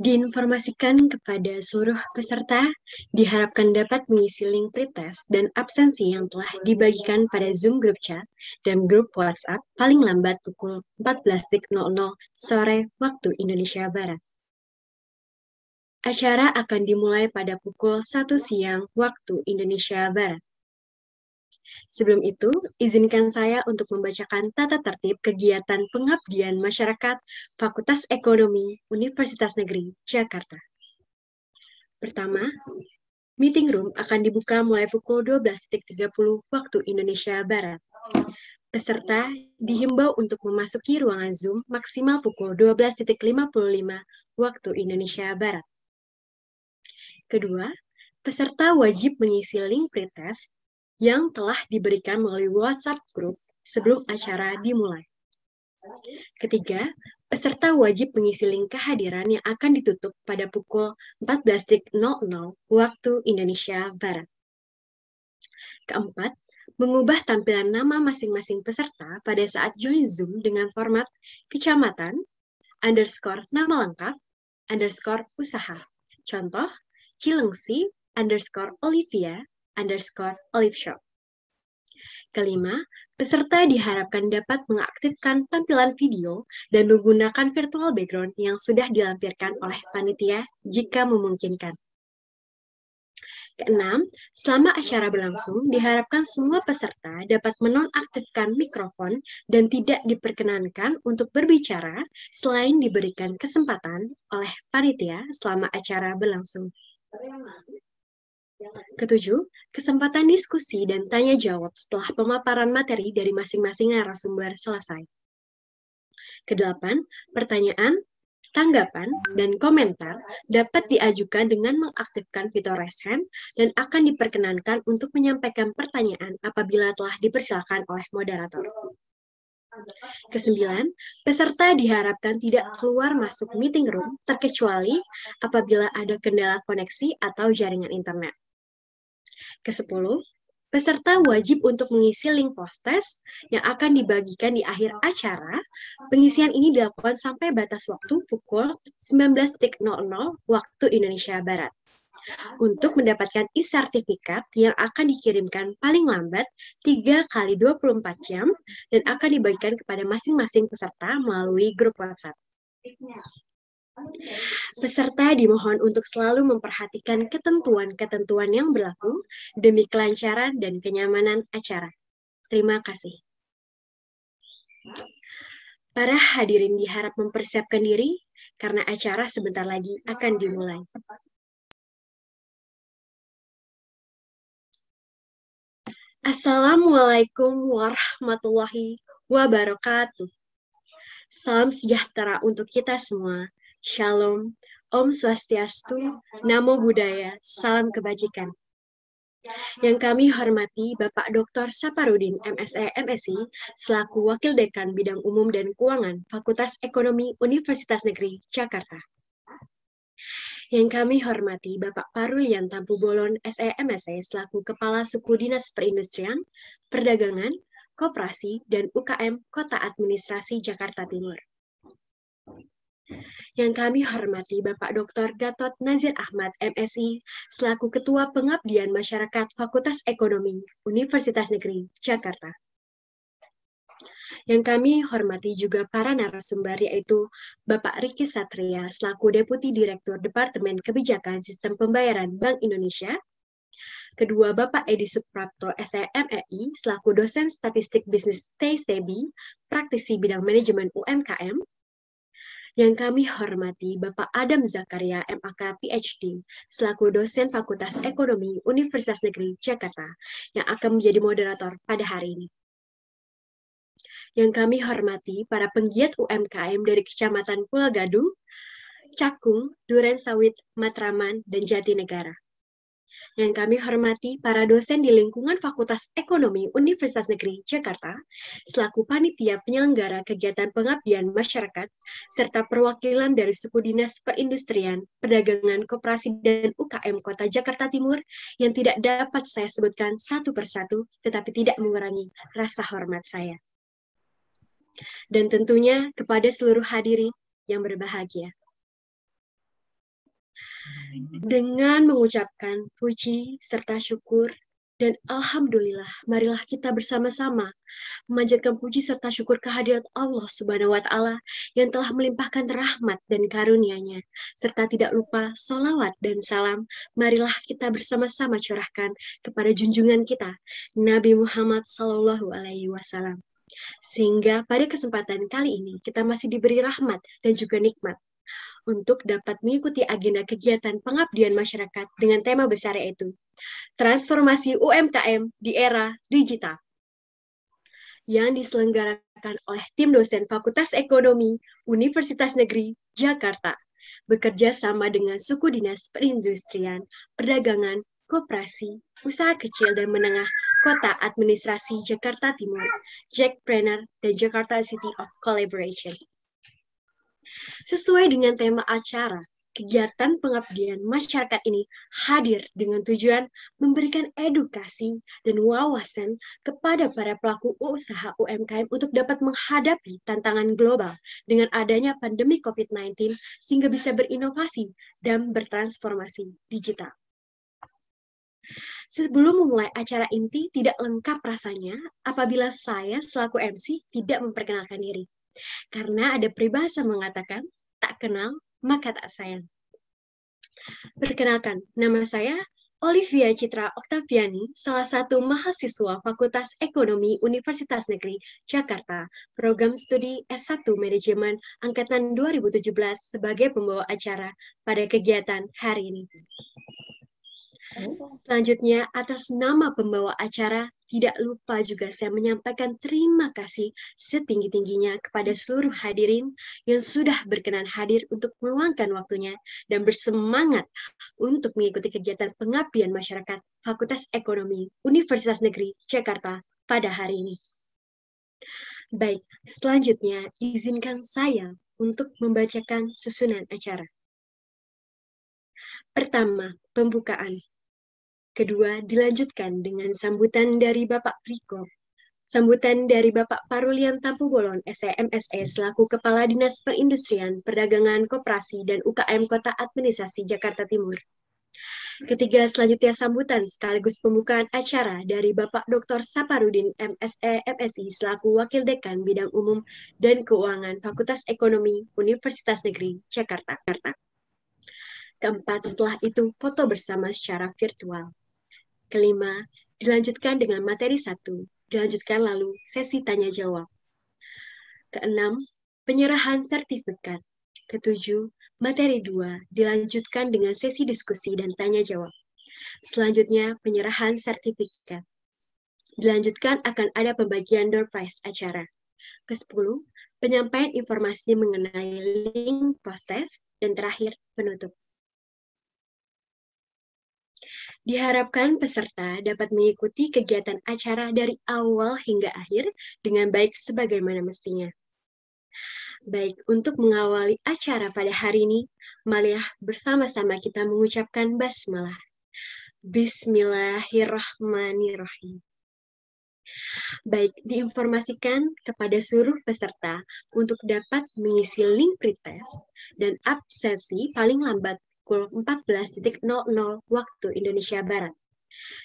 Diinformasikan kepada seluruh peserta, diharapkan dapat mengisi link pretest dan absensi yang telah dibagikan pada Zoom Group Chat dan grup WhatsApp paling lambat pukul 14.00 sore waktu Indonesia Barat. Acara akan dimulai pada pukul 1 siang waktu Indonesia Barat. Sebelum itu, izinkan saya untuk membacakan tata tertib kegiatan pengabdian masyarakat Fakultas Ekonomi Universitas Negeri Jakarta. Pertama, meeting room akan dibuka mulai pukul 12.30 waktu Indonesia Barat. Peserta dihimbau untuk memasuki ruangan Zoom maksimal pukul 12.55 waktu Indonesia Barat. Kedua, peserta wajib mengisi link pretest yang telah diberikan melalui WhatsApp group sebelum acara dimulai. Ketiga, peserta wajib mengisi link kehadiran yang akan ditutup pada pukul 14.00 waktu Indonesia Barat. Keempat, mengubah tampilan nama masing-masing peserta pada saat join Zoom dengan format kecamatan, _nama lengkap, _usaha. Contoh, Cilengsi, _Olivia, _Olive Shop. Kelima, peserta diharapkan dapat mengaktifkan tampilan video dan menggunakan virtual background yang sudah dilampirkan oleh panitia jika memungkinkan. Keenam, selama acara berlangsung, diharapkan semua peserta dapat menonaktifkan mikrofon dan tidak diperkenankan untuk berbicara selain diberikan kesempatan oleh panitia selama acara berlangsung. Ketujuh, kesempatan diskusi dan tanya jawab setelah pemaparan materi dari masing-masing narasumber selesai. Kedelapan, pertanyaan, tanggapan, dan komentar dapat diajukan dengan mengaktifkan fitur raise hand dan akan diperkenankan untuk menyampaikan pertanyaan apabila telah dipersilakan oleh moderator. Kesembilan, peserta diharapkan tidak keluar masuk meeting room terkecuali apabila ada kendala koneksi atau jaringan internet. Kesepuluh, peserta wajib untuk mengisi link post-test yang akan dibagikan di akhir acara. Pengisian ini dilakukan sampai batas waktu pukul 19.00 waktu Indonesia Barat. Untuk mendapatkan e-sertifikat yang akan dikirimkan paling lambat 3 kali 24 jam dan akan dibagikan kepada masing-masing peserta melalui grup WhatsApp. Peserta dimohon untuk selalu memperhatikan ketentuan-ketentuan yang berlaku demi kelancaran dan kenyamanan acara. Terima kasih. Para hadirin diharap mempersiapkan diri karena acara sebentar lagi akan dimulai. Assalamualaikum warahmatullahi wabarakatuh. Salam sejahtera untuk kita semua. Shalom, Om Swastiastu, Namo Buddhaya, salam kebajikan. Yang kami hormati Bapak Dr. Saparudin, MSE, MSI, selaku Wakil Dekan Bidang Umum dan Keuangan Fakultas Ekonomi Universitas Negeri Jakarta. Yang kami hormati Bapak Parulian Tampu Bolon, SE, MSE, selaku Kepala Suku Dinas Perindustrian, Perdagangan, Koperasi, dan UKM Kota Administrasi Jakarta Timur. Yang kami hormati Bapak Dr. Gatot Nazir Ahmad, MSI, selaku Ketua Pengabdian Masyarakat Fakultas Ekonomi Universitas Negeri Jakarta. Yang kami hormati juga para narasumber, yaitu Bapak Riki Satria, selaku Deputi Direktur Departemen Kebijakan Sistem Pembayaran Bank Indonesia. Kedua, Bapak Edi Suprapto, SEMEI, selaku Dosen Statistik Bisnis TSTB, praktisi bidang manajemen UMKM. Yang kami hormati Bapak Adam Zakaria, MAK PhD, selaku dosen Fakultas Ekonomi Universitas Negeri Jakarta, yang akan menjadi moderator pada hari ini. Yang kami hormati para penggiat UMKM dari Kecamatan Pulau Gadung, Cakung, Duren Sawit, Matraman, dan Jatinegara. Yang kami hormati para dosen di lingkungan Fakultas Ekonomi Universitas Negeri Jakarta, selaku panitia penyelenggara kegiatan pengabdian masyarakat, serta perwakilan dari suku dinas perindustrian, perdagangan, koperasi, dan UKM Kota Jakarta Timur yang tidak dapat saya sebutkan satu persatu, tetapi tidak mengurangi rasa hormat saya. Dan tentunya kepada seluruh hadirin yang berbahagia. Dengan mengucapkan puji serta syukur dan alhamdulillah, marilah kita bersama-sama memanjatkan puji serta syukur kehadirat Allah Subhanahu wa Ta'ala yang telah melimpahkan rahmat dan karunia-Nya, serta tidak lupa salawat dan salam. Marilah kita bersama-sama curahkan kepada junjungan kita, Nabi Muhammad Sallallahu Alaihi Wasallam. Sehingga pada kesempatan kali ini kita masih diberi rahmat dan juga nikmat untuk dapat mengikuti agenda kegiatan pengabdian masyarakat dengan tema besar yaitu Transformasi UMKM di Era Digital yang diselenggarakan oleh tim dosen Fakultas Ekonomi Universitas Negeri Jakarta bekerja sama dengan suku dinas perindustrian, perdagangan, koperasi, usaha kecil dan menengah Kota Administrasi Jakarta Timur, Jackpreneur, dan Jakarta City of Collaboration. Sesuai dengan tema acara, kegiatan pengabdian masyarakat ini hadir dengan tujuan memberikan edukasi dan wawasan kepada para pelaku usaha UMKM untuk dapat menghadapi tantangan global dengan adanya pandemi COVID-19 sehingga bisa berinovasi dan bertransformasi digital. Sebelum memulai acara inti, tidak lengkap rasanya apabila saya selaku MC tidak memperkenalkan diri. Karena ada peribahasa mengatakan, tak kenal maka tak sayang. Perkenalkan, nama saya Olivia Citra Oktaviani, salah satu mahasiswa Fakultas Ekonomi Universitas Negeri Jakarta, program studi S1 Manajemen Angkatan 2017 sebagai pembawa acara pada kegiatan hari ini. Selanjutnya, atas nama pembawa acara, tidak lupa juga saya menyampaikan terima kasih setinggi-tingginya kepada seluruh hadirin yang sudah berkenan hadir untuk meluangkan waktunya dan bersemangat untuk mengikuti kegiatan pengabdian masyarakat Fakultas Ekonomi Universitas Negeri Jakarta pada hari ini. Baik, selanjutnya izinkan saya untuk membacakan susunan acara. Pertama, pembukaan. Kedua, dilanjutkan dengan sambutan dari Bapak Riko. Sambutan dari Bapak Parulian Tampubolon, SEMSE, selaku Kepala Dinas Perindustrian, Perdagangan, Koperasi, dan UKM Kota Administrasi Jakarta Timur. Ketiga, selanjutnya sambutan sekaligus pembukaan acara dari Bapak Dr. Saparudin, MSE, MSI, selaku Wakil Dekan Bidang Umum dan Keuangan Fakultas Ekonomi Universitas Negeri Jakarta. Keempat, setelah itu foto bersama secara virtual. Kelima, dilanjutkan dengan materi 1, dilanjutkan lalu sesi tanya-jawab. Keenam, penyerahan sertifikat. Ketujuh, materi 2, dilanjutkan dengan sesi diskusi dan tanya-jawab. Selanjutnya, penyerahan sertifikat. Dilanjutkan akan ada pembagian door prize acara. Ke-10, penyampaian informasi mengenai link post-test, dan terakhir, penutup. Diharapkan peserta dapat mengikuti kegiatan acara dari awal hingga akhir dengan baik sebagaimana mestinya. Baik, untuk mengawali acara pada hari ini, marilah bersama-sama kita mengucapkan basmalah. Bismillahirrahmanirrahim. Baik, diinformasikan kepada seluruh peserta untuk dapat mengisi link pretest dan absensi paling lambat pukul 14.00 waktu Indonesia Barat.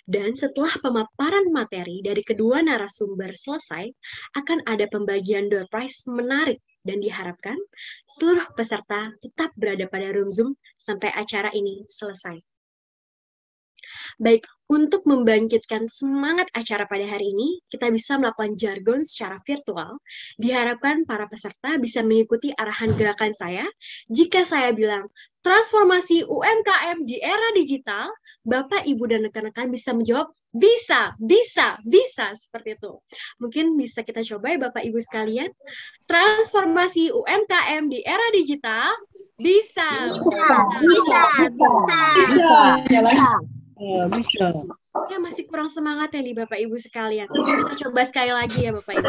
Dan setelah pemaparan materi dari kedua narasumber selesai, akan ada pembagian door prize menarik dan diharapkan seluruh peserta tetap berada pada room Zoom sampai acara ini selesai. Baik, untuk membangkitkan semangat acara pada hari ini, kita bisa melakukan jargon secara virtual. Diharapkan para peserta bisa mengikuti arahan gerakan saya. Jika saya bilang, transformasi UMKM di era digital, Bapak, Ibu, dan rekan-rekan bisa menjawab, bisa, seperti itu. Mungkin bisa kita coba ya Bapak, Ibu sekalian. Transformasi UMKM di era digital, bisa. Ya, masih kurang semangat ya nih Bapak Ibu sekalian. Kita coba sekali lagi ya Bapak Ibu.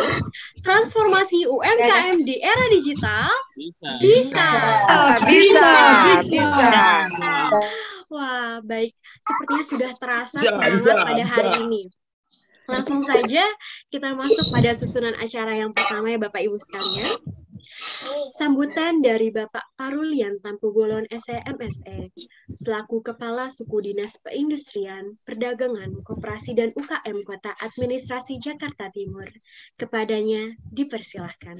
Transformasi UMKM di era digital bisa. Wah, baik. Sepertinya sudah terasa semangat pada hari ini. Langsung saja kita masuk pada susunan acara yang pertama ya Bapak Ibu sekalian. Sambutan dari Bapak Parulian Tampugolon SE-MSE, selaku Kepala Suku Dinas Perindustrian, Perdagangan, Koperasi dan UKM Kota Administrasi Jakarta Timur. Kepadanya dipersilahkan.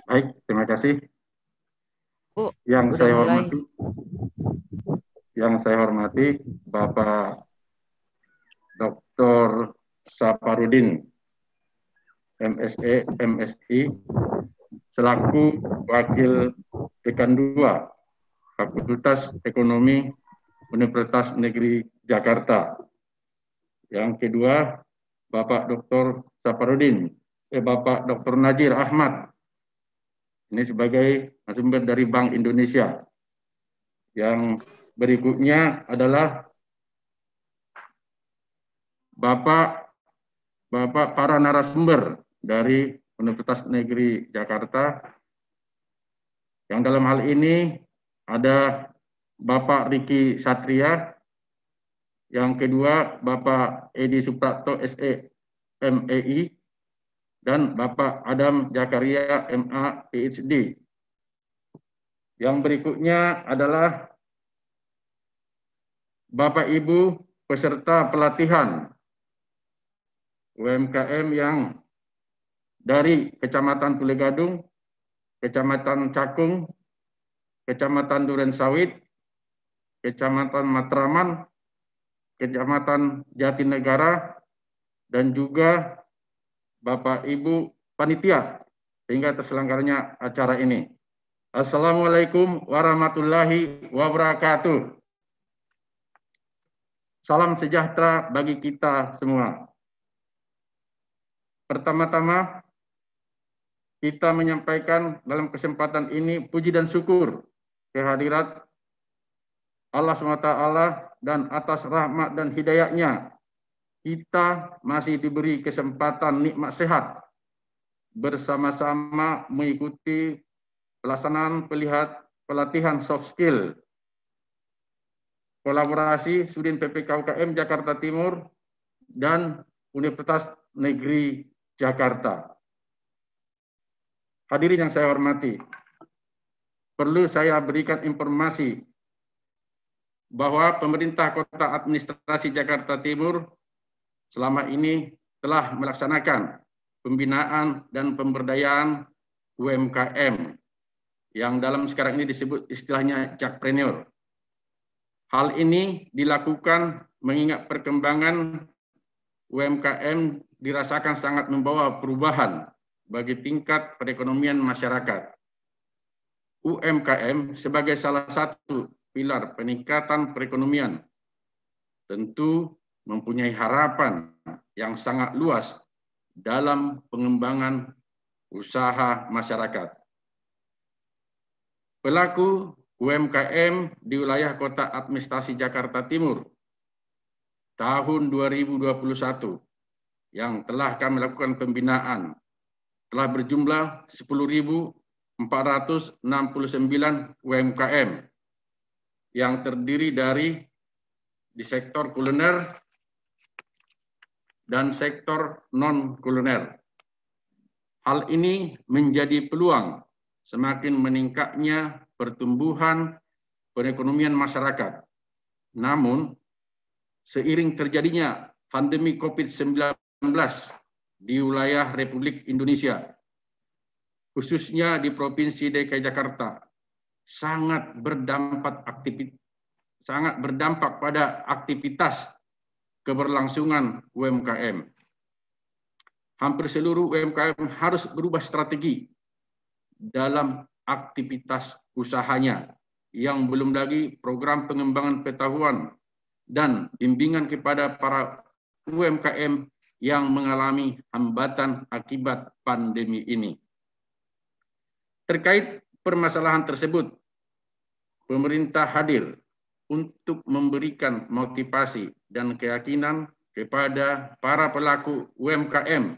Baik, terima kasih. Bu, Yang udah saya hormati Bapak Dr. Saparudin, MSE, MSI, selaku Wakil Dekan 2 Fakultas Ekonomi Universitas Negeri Jakarta. Yang kedua, Bapak Dr. Saparudin, Bapak Dr. Najir Ahmad, ini sebagai narasumber dari Bank Indonesia. Yang berikutnya adalah Bapak para narasumber dari Universitas Negeri Jakarta. Yang dalam hal ini ada Bapak Riki Satria, yang kedua Bapak Edi Suprapto SE MEI, dan Bapak Adam Jakaria MA PhD. Yang berikutnya adalah Bapak Ibu peserta pelatihan UMKM yang dari Kecamatan Pulegadung, Kecamatan Cakung, Kecamatan Durensawit, Kecamatan Matraman, Kecamatan Jatinegara, dan juga Bapak Ibu panitia sehingga terselenggaranya acara ini. Assalamualaikum warahmatullahi wabarakatuh. Salam sejahtera bagi kita semua. Pertama-tama, kita menyampaikan dalam kesempatan ini puji dan syukur kehadirat Allah SWT, dan atas rahmat dan hidayahnya kita masih diberi kesempatan nikmat sehat bersama-sama mengikuti pelaksanaan pelatihan soft skill kolaborasi Sudin PPK UKM Jakarta Timur dan Universitas Negeri Jakarta. Hadirin yang saya hormati, perlu saya berikan informasi bahwa pemerintah Kota Administrasi Jakarta Timur selama ini telah melaksanakan pembinaan dan pemberdayaan UMKM yang dalam sekarang ini disebut istilahnya Jakpreneur. Hal ini dilakukan mengingat perkembangan UMKM dirasakan sangat membawa perubahan bagi tingkat perekonomian masyarakat. UMKM sebagai salah satu pilar peningkatan perekonomian tentu mempunyai harapan yang sangat luas dalam pengembangan usaha masyarakat. Pelaku UMKM di wilayah Kota Administrasi Jakarta Timur tahun 2021 yang telah kami lakukan pembinaan telah berjumlah 10.469 UMKM yang terdiri dari di sektor kuliner dan sektor non-kuliner. Hal ini menjadi peluang semakin meningkatnya pertumbuhan perekonomian masyarakat. Namun, seiring terjadinya pandemi COVID-19 di wilayah Republik Indonesia, khususnya di Provinsi DKI Jakarta, sangat berdampak pada aktivitas keberlangsungan UMKM. Hampir seluruh UMKM harus berubah strategi dalam aktivitas usahanya, yang belum lagi program pengembangan pengetahuan dan bimbingan kepada para UMKM yang mengalami hambatan akibat pandemi ini. Terkait permasalahan tersebut, pemerintah hadir untuk memberikan motivasi dan keyakinan kepada para pelaku UMKM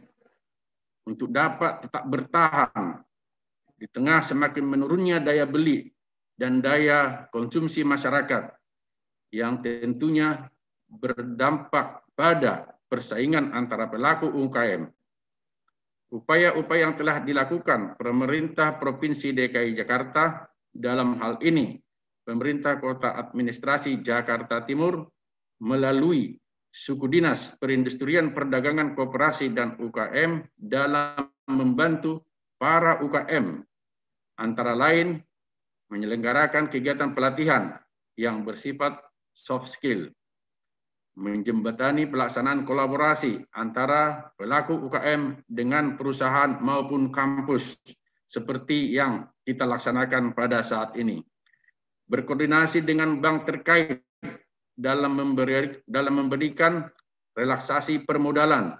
untuk dapat tetap bertahan di tengah semakin menurunnya daya beli dan daya konsumsi masyarakat yang tentunya berdampak pada persaingan antara pelaku UMKM. upaya-upaya yang telah dilakukan pemerintah Provinsi DKI Jakarta dalam hal ini, pemerintah Kota Administrasi Jakarta Timur melalui Suku Dinas Perindustrian Perdagangan Koperasi dan UKM dalam membantu para UKM, antara lain menyelenggarakan kegiatan pelatihan yang bersifat soft skill, menjembatani pelaksanaan kolaborasi antara pelaku UKM dengan perusahaan maupun kampus seperti yang kita laksanakan pada saat ini. Berkoordinasi dengan bank terkait dalam memberikan relaksasi permodalan,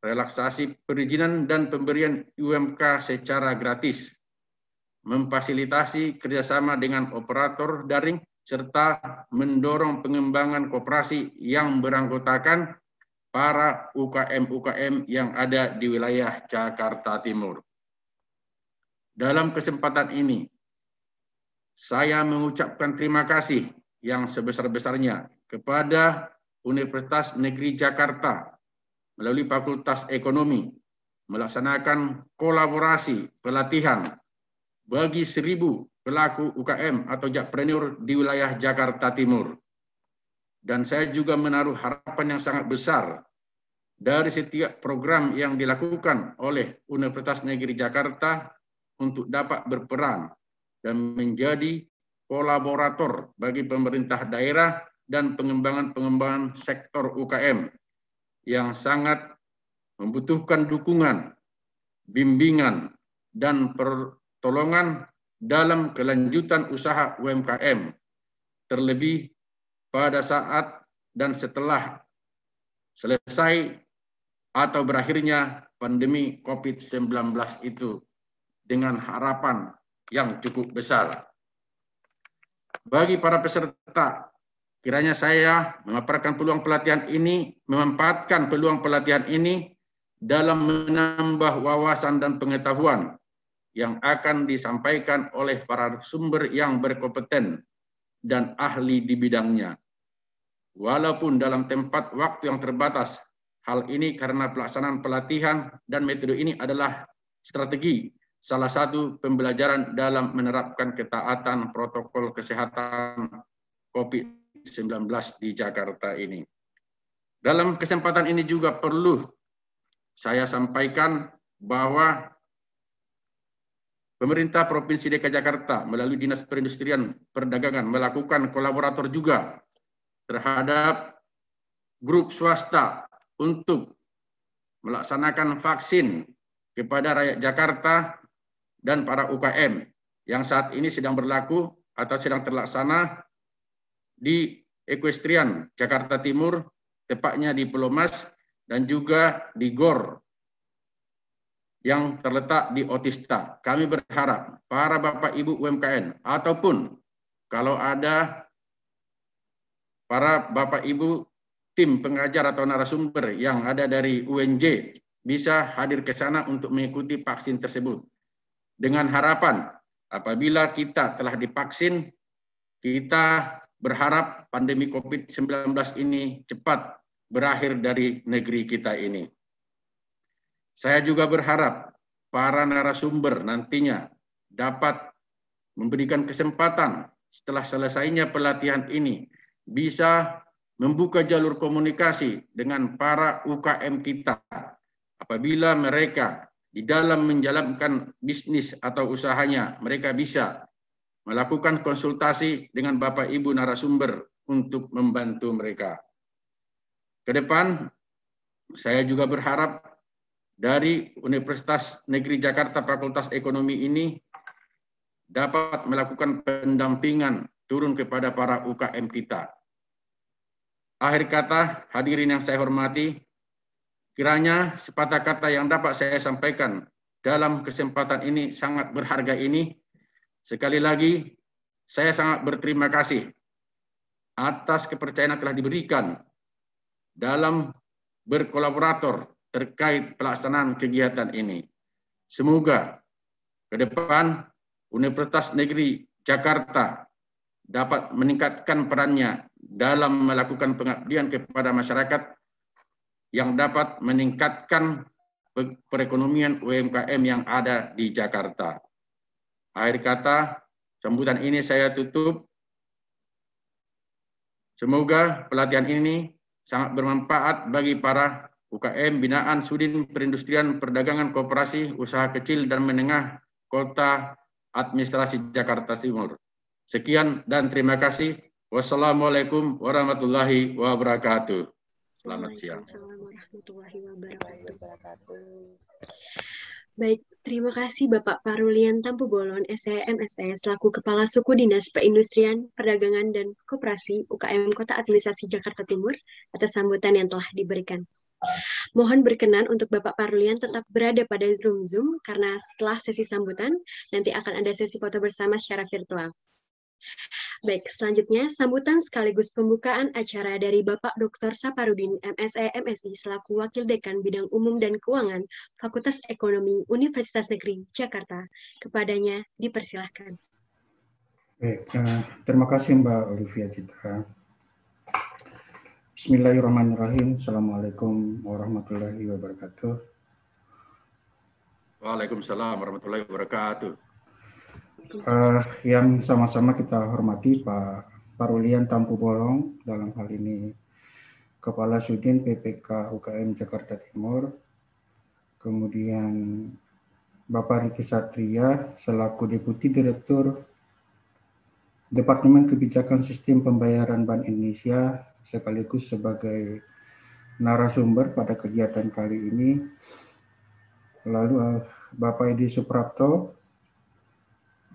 relaksasi perizinan dan pemberian UMK secara gratis, memfasilitasi kerjasama dengan operator daring, serta mendorong pengembangan koperasi yang beranggotakan para UKM-UKM yang ada di wilayah Jakarta Timur. Dalam kesempatan ini, saya mengucapkan terima kasih yang sebesar-besarnya kepada Universitas Negeri Jakarta melalui Fakultas Ekonomi melaksanakan kolaborasi pelatihan bagi 1.000 pelaku UKM atau jakpreneur di wilayah Jakarta Timur. Dan saya juga menaruh harapan yang sangat besar dari setiap program yang dilakukan oleh Universitas Negeri Jakarta untuk dapat berperan dan menjadi kolaborator bagi pemerintah daerah dan pengembangan sektor UKM yang sangat membutuhkan dukungan, bimbingan, dan pertolongan dalam kelanjutan usaha UMKM, terlebih pada saat dan setelah selesai atau berakhirnya pandemi COVID-19 itu dengan harapan yang cukup besar. Bagi para peserta, kiranya saya memanfaatkan peluang pelatihan ini dalam menambah wawasan dan pengetahuan yang akan disampaikan oleh para sumber yang berkompeten dan ahli di bidangnya. Walaupun dalam tempat waktu yang terbatas, hal ini karena pelaksanaan pelatihan dan metode ini adalah strategi salah satu pembelajaran dalam menerapkan ketaatan protokol kesehatan COVID-19 di Jakarta ini. Dalam kesempatan ini juga perlu saya sampaikan bahwa pemerintah Provinsi DKI Jakarta melalui Dinas Perindustrian Perdagangan melakukan kolaborator juga terhadap grup swasta untuk melaksanakan vaksin kepada rakyat Jakarta dan para UKM yang saat ini sedang berlaku atau sedang terlaksana di Equestrian Jakarta Timur, tepatnya di Pulau Mas dan juga di GOR yang terletak di Otista. Kami berharap para Bapak Ibu UMKM ataupun kalau ada para Bapak Ibu tim pengajar atau narasumber yang ada dari UNJ bisa hadir ke sana untuk mengikuti vaksin tersebut. Dengan harapan apabila kita telah divaksin, kita berharap pandemi COVID-19 ini cepat berakhir dari negeri kita ini. Saya juga berharap para narasumber nantinya dapat memberikan kesempatan setelah selesainya pelatihan ini bisa membuka jalur komunikasi dengan para UKM kita apabila mereka di dalam menjalankan bisnis atau usahanya mereka bisa melakukan konsultasi dengan Bapak Ibu narasumber untuk membantu mereka. Ke depan saya juga berharap dari Universitas Negeri Jakarta Fakultas Ekonomi ini dapat melakukan pendampingan turun kepada para UKM kita. Akhir kata, hadirin yang saya hormati, kiranya sepatah kata yang dapat saya sampaikan dalam kesempatan ini sangat berharga ini. Sekali lagi, saya sangat berterima kasih atas kepercayaan yang telah diberikan dalam berkolaborator terkait pelaksanaan kegiatan ini. Semoga ke depan Universitas Negeri Jakarta dapat meningkatkan perannya dalam melakukan pengabdian kepada masyarakat yang dapat meningkatkan perekonomian UMKM yang ada di Jakarta. Akhir kata, sambutan ini saya tutup. Semoga pelatihan ini sangat bermanfaat bagi para UKM binaan Sudin Perindustrian Perdagangan Koperasi Usaha Kecil dan Menengah Kota Administrasi Jakarta Timur. Sekian dan terima kasih. Wassalamualaikum warahmatullahi wabarakatuh. Selamat siang. Waalaikumsalam warahmatullahi wabarakatuh. Baik, terima kasih Bapak Parulian Tampu Bolon, SEMSE, selaku Kepala Suku Dinas Perindustrian, Perdagangan, dan Koperasi UKM Kota Administrasi Jakarta Timur atas sambutan yang telah diberikan. Mohon berkenan untuk Bapak Parulian tetap berada pada Zoom karena setelah sesi sambutan, nanti akan ada sesi foto bersama secara virtual. Baik, selanjutnya sambutan sekaligus pembukaan acara dari Bapak Dr. Saparudin, MSE MSI, selaku Wakil Dekan Bidang Umum dan Keuangan Fakultas Ekonomi Universitas Negeri Jakarta. Kepadanya dipersilahkan. Baik, terima kasih Mbak Olivia Citra. Bismillahirrahmanirrahim. Assalamualaikum warahmatullahi wabarakatuh. Waalaikumsalam warahmatullahi wabarakatuh. Yang sama-sama kita hormati Pak Parulian Tampu Bolon, dalam hal ini Kepala Sudin PPK UKM Jakarta Timur, kemudian Bapak Riki Satria selaku Deputi Direktur Departemen Kebijakan Sistem Pembayaran Bank Indonesia sekaligus sebagai narasumber pada kegiatan kali ini. Lalu Bapak Edi Suprapto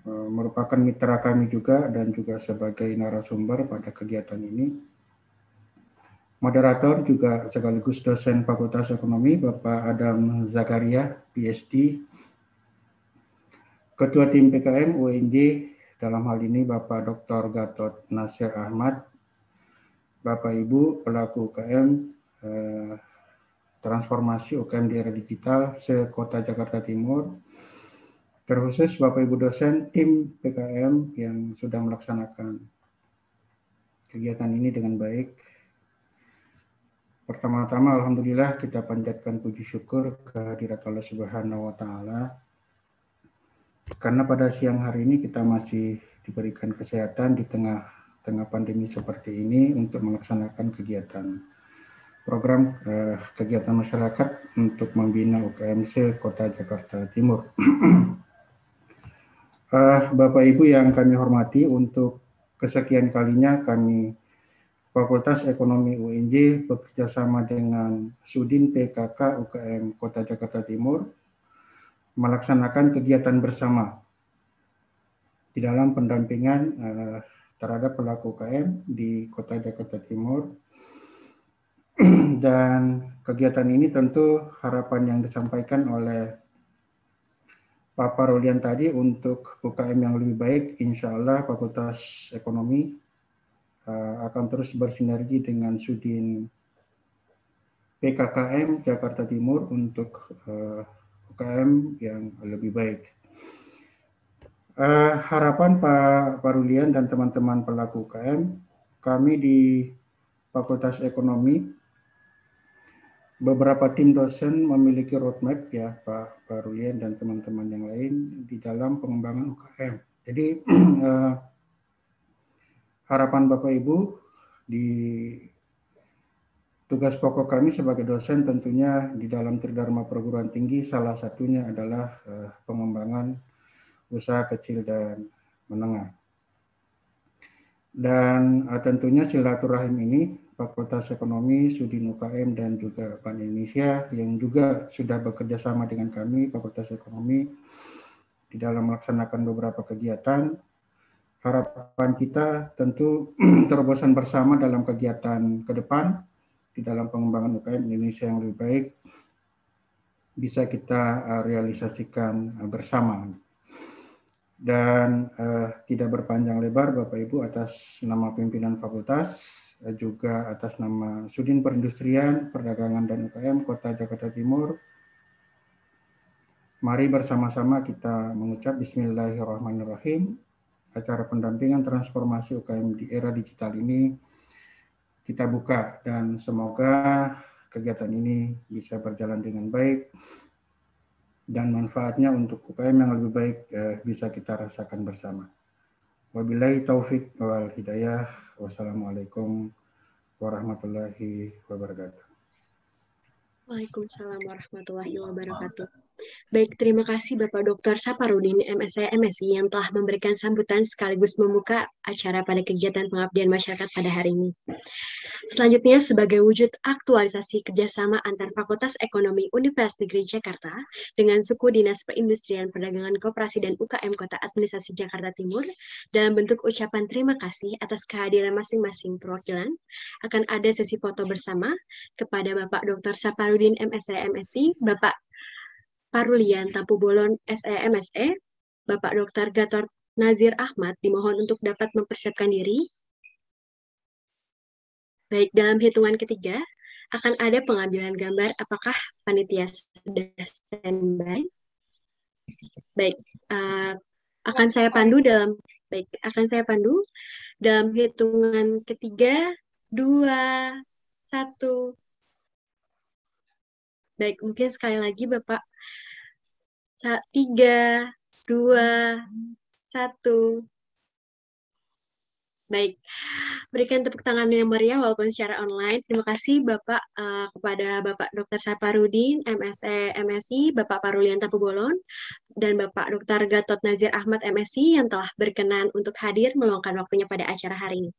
merupakan mitra kami juga dan juga sebagai narasumber pada kegiatan ini. Moderator juga sekaligus dosen Fakultas Ekonomi Bapak Adam Zakaria, PhD. Ketua Tim PKM UNJ dalam hal ini Bapak Dr. Gatot Nasir Ahmad. Bapak Ibu pelaku UKM transformasi UKM di era digital se-Kota Jakarta Timur. Terkhusus Bapak Ibu dosen tim PKM yang sudah melaksanakan kegiatan ini dengan baik. Pertama-tama alhamdulillah kita panjatkan puji syukur kehadirat Allah Subhanahu wa taala. Karena pada siang hari ini kita masih diberikan kesehatan di tengah pandemi seperti ini untuk melaksanakan kegiatan program kegiatan masyarakat untuk membina UKM Kota Jakarta Timur. Bapak Ibu yang kami hormati, untuk kesekian kalinya kami Fakultas Ekonomi UNJ bekerjasama dengan Sudin PKK UKM Kota Jakarta Timur melaksanakan kegiatan bersama di dalam pendampingan terhadap pelaku UKM di Kota Jakarta Timur. Dan kegiatan ini tentu harapan yang disampaikan oleh Pak Parulian tadi untuk UKM yang lebih baik, insya Allah Fakultas Ekonomi akan terus bersinergi dengan Sudin PKKM Jakarta Timur untuk UKM yang lebih baik. Harapan Pak Parulian dan teman-teman pelaku UKM, kami di Fakultas Ekonomi beberapa tim dosen memiliki roadmap ya Pak Parulian dan teman-teman yang lain di dalam pengembangan UKM. Jadi harapan Bapak Ibu di tugas pokok kami sebagai dosen tentunya di dalam Tridharma Perguruan Tinggi salah satunya adalah pengembangan usaha kecil dan menengah. Dan tentunya silaturahim ini Fakultas Ekonomi, Sudin UKM, dan juga Bank Indonesia yang juga sudah bekerja sama dengan kami, Fakultas Ekonomi, di dalam melaksanakan beberapa kegiatan. Harapan kita tentu terobosan bersama dalam kegiatan ke depan, di dalam pengembangan UKM Indonesia yang lebih baik, bisa kita realisasikan bersama. Dan tidak berpanjang lebar, Bapak Ibu, atas nama pimpinan fakultas, juga atas nama Sudin Perindustrian, Perdagangan, dan UKM Kota Jakarta Timur, mari bersama-sama kita mengucap Bismillahirrahmanirrahim. Acara pendampingan transformasi UKM di era digital ini kita buka, dan semoga kegiatan ini bisa berjalan dengan baik dan manfaatnya untuk UKM yang lebih baik bisa kita rasakan bersama. Wabillahi taufik wal hidayah. Wassalamualaikum warahmatullahi wabarakatuh. Waalaikumsalam warahmatullahi wabarakatuh. Baik, terima kasih Bapak Dr. Saparudin, MSc, MSI, yang telah memberikan sambutan sekaligus membuka acara pada kegiatan pengabdian masyarakat pada hari ini. Selanjutnya, sebagai wujud aktualisasi kerjasama antar Fakultas Ekonomi Universitas Negeri Jakarta dengan Suku Dinas Perindustrian Perdagangan Koperasi dan UKM Kota Administrasi Jakarta Timur, dalam bentuk ucapan terima kasih atas kehadiran masing-masing perwakilan, akan ada sesi foto bersama kepada Bapak Dr. Saparudin, MSc, MSI, Bapak Parulian Tampu Bolon, SE, MSE, Bapak Dr. Gatot Nazir Ahmad dimohon untuk dapat mempersiapkan diri. Baik, dalam hitungan ketiga, akan ada pengambilan gambar. Apakah panitia sudah standby? Baik, akan saya pandu dalam hitungan ketiga, 2, 1. Baik, mungkin sekali lagi Bapak. 3, 2, 1. Baik, berikan tepuk tangan yang meriah walaupun secara online. Terima kasih Bapak kepada Bapak Dr. Saparudin, MSc, MSI, Bapak Parulian Tampu Bolon, dan Bapak Dr. Gatot Nazir Ahmad, MSI, yang telah berkenan untuk hadir meluangkan waktunya pada acara hari ini.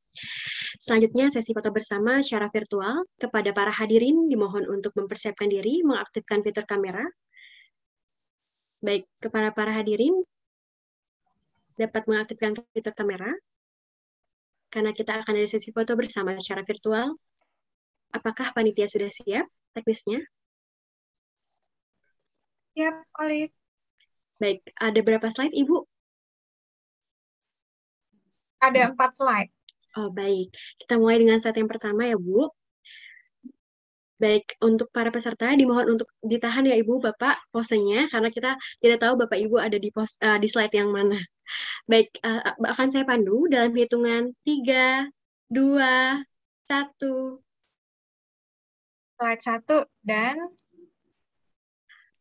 Selanjutnya, sesi foto bersama secara virtual. Kepada para hadirin, dimohon untuk mempersiapkan diri, mengaktifkan fitur kamera. Baik, kepada para hadirin, dapat mengaktifkan fitur kamera, karena kita akan ada sesi foto bersama secara virtual. Apakah panitia sudah siap teknisnya? Siap, Oleh. Baik, ada berapa slide, Ibu? Ada 4 slide. Oh, baik. Kita mulai dengan slide yang pertama ya, Bu. Baik, untuk para peserta dimohon untuk ditahan ya Ibu, Bapak, posenya, karena kita tidak tahu Bapak Ibu ada di slide yang mana. Baik, akan saya pandu dalam hitungan 3, 2, 1. Slide 1 dan...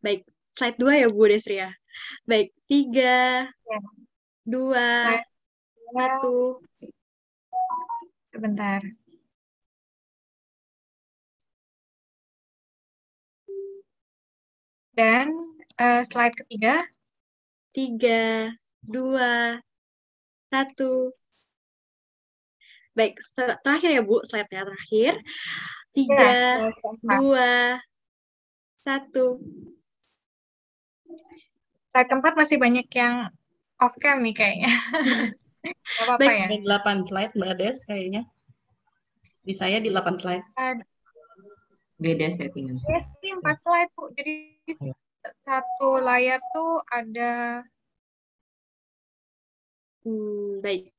Baik, slide 2 ya Bu Desria. Baik, 3, 2, 1. Sebentar. Dan slide ketiga. 3, 2, 1. Baik, terakhir ya Bu, slide-nya terakhir. 3, 2, 1. Slide keempat masih banyak yang off cam nih kayaknya. Gak apa-apa ya. Ada 8 slide Mbak Des kayaknya. Di saya di 8 slide. Beda settingan. Yes, 4 slide Bu. Jadi satu layar tuh ada... Baik.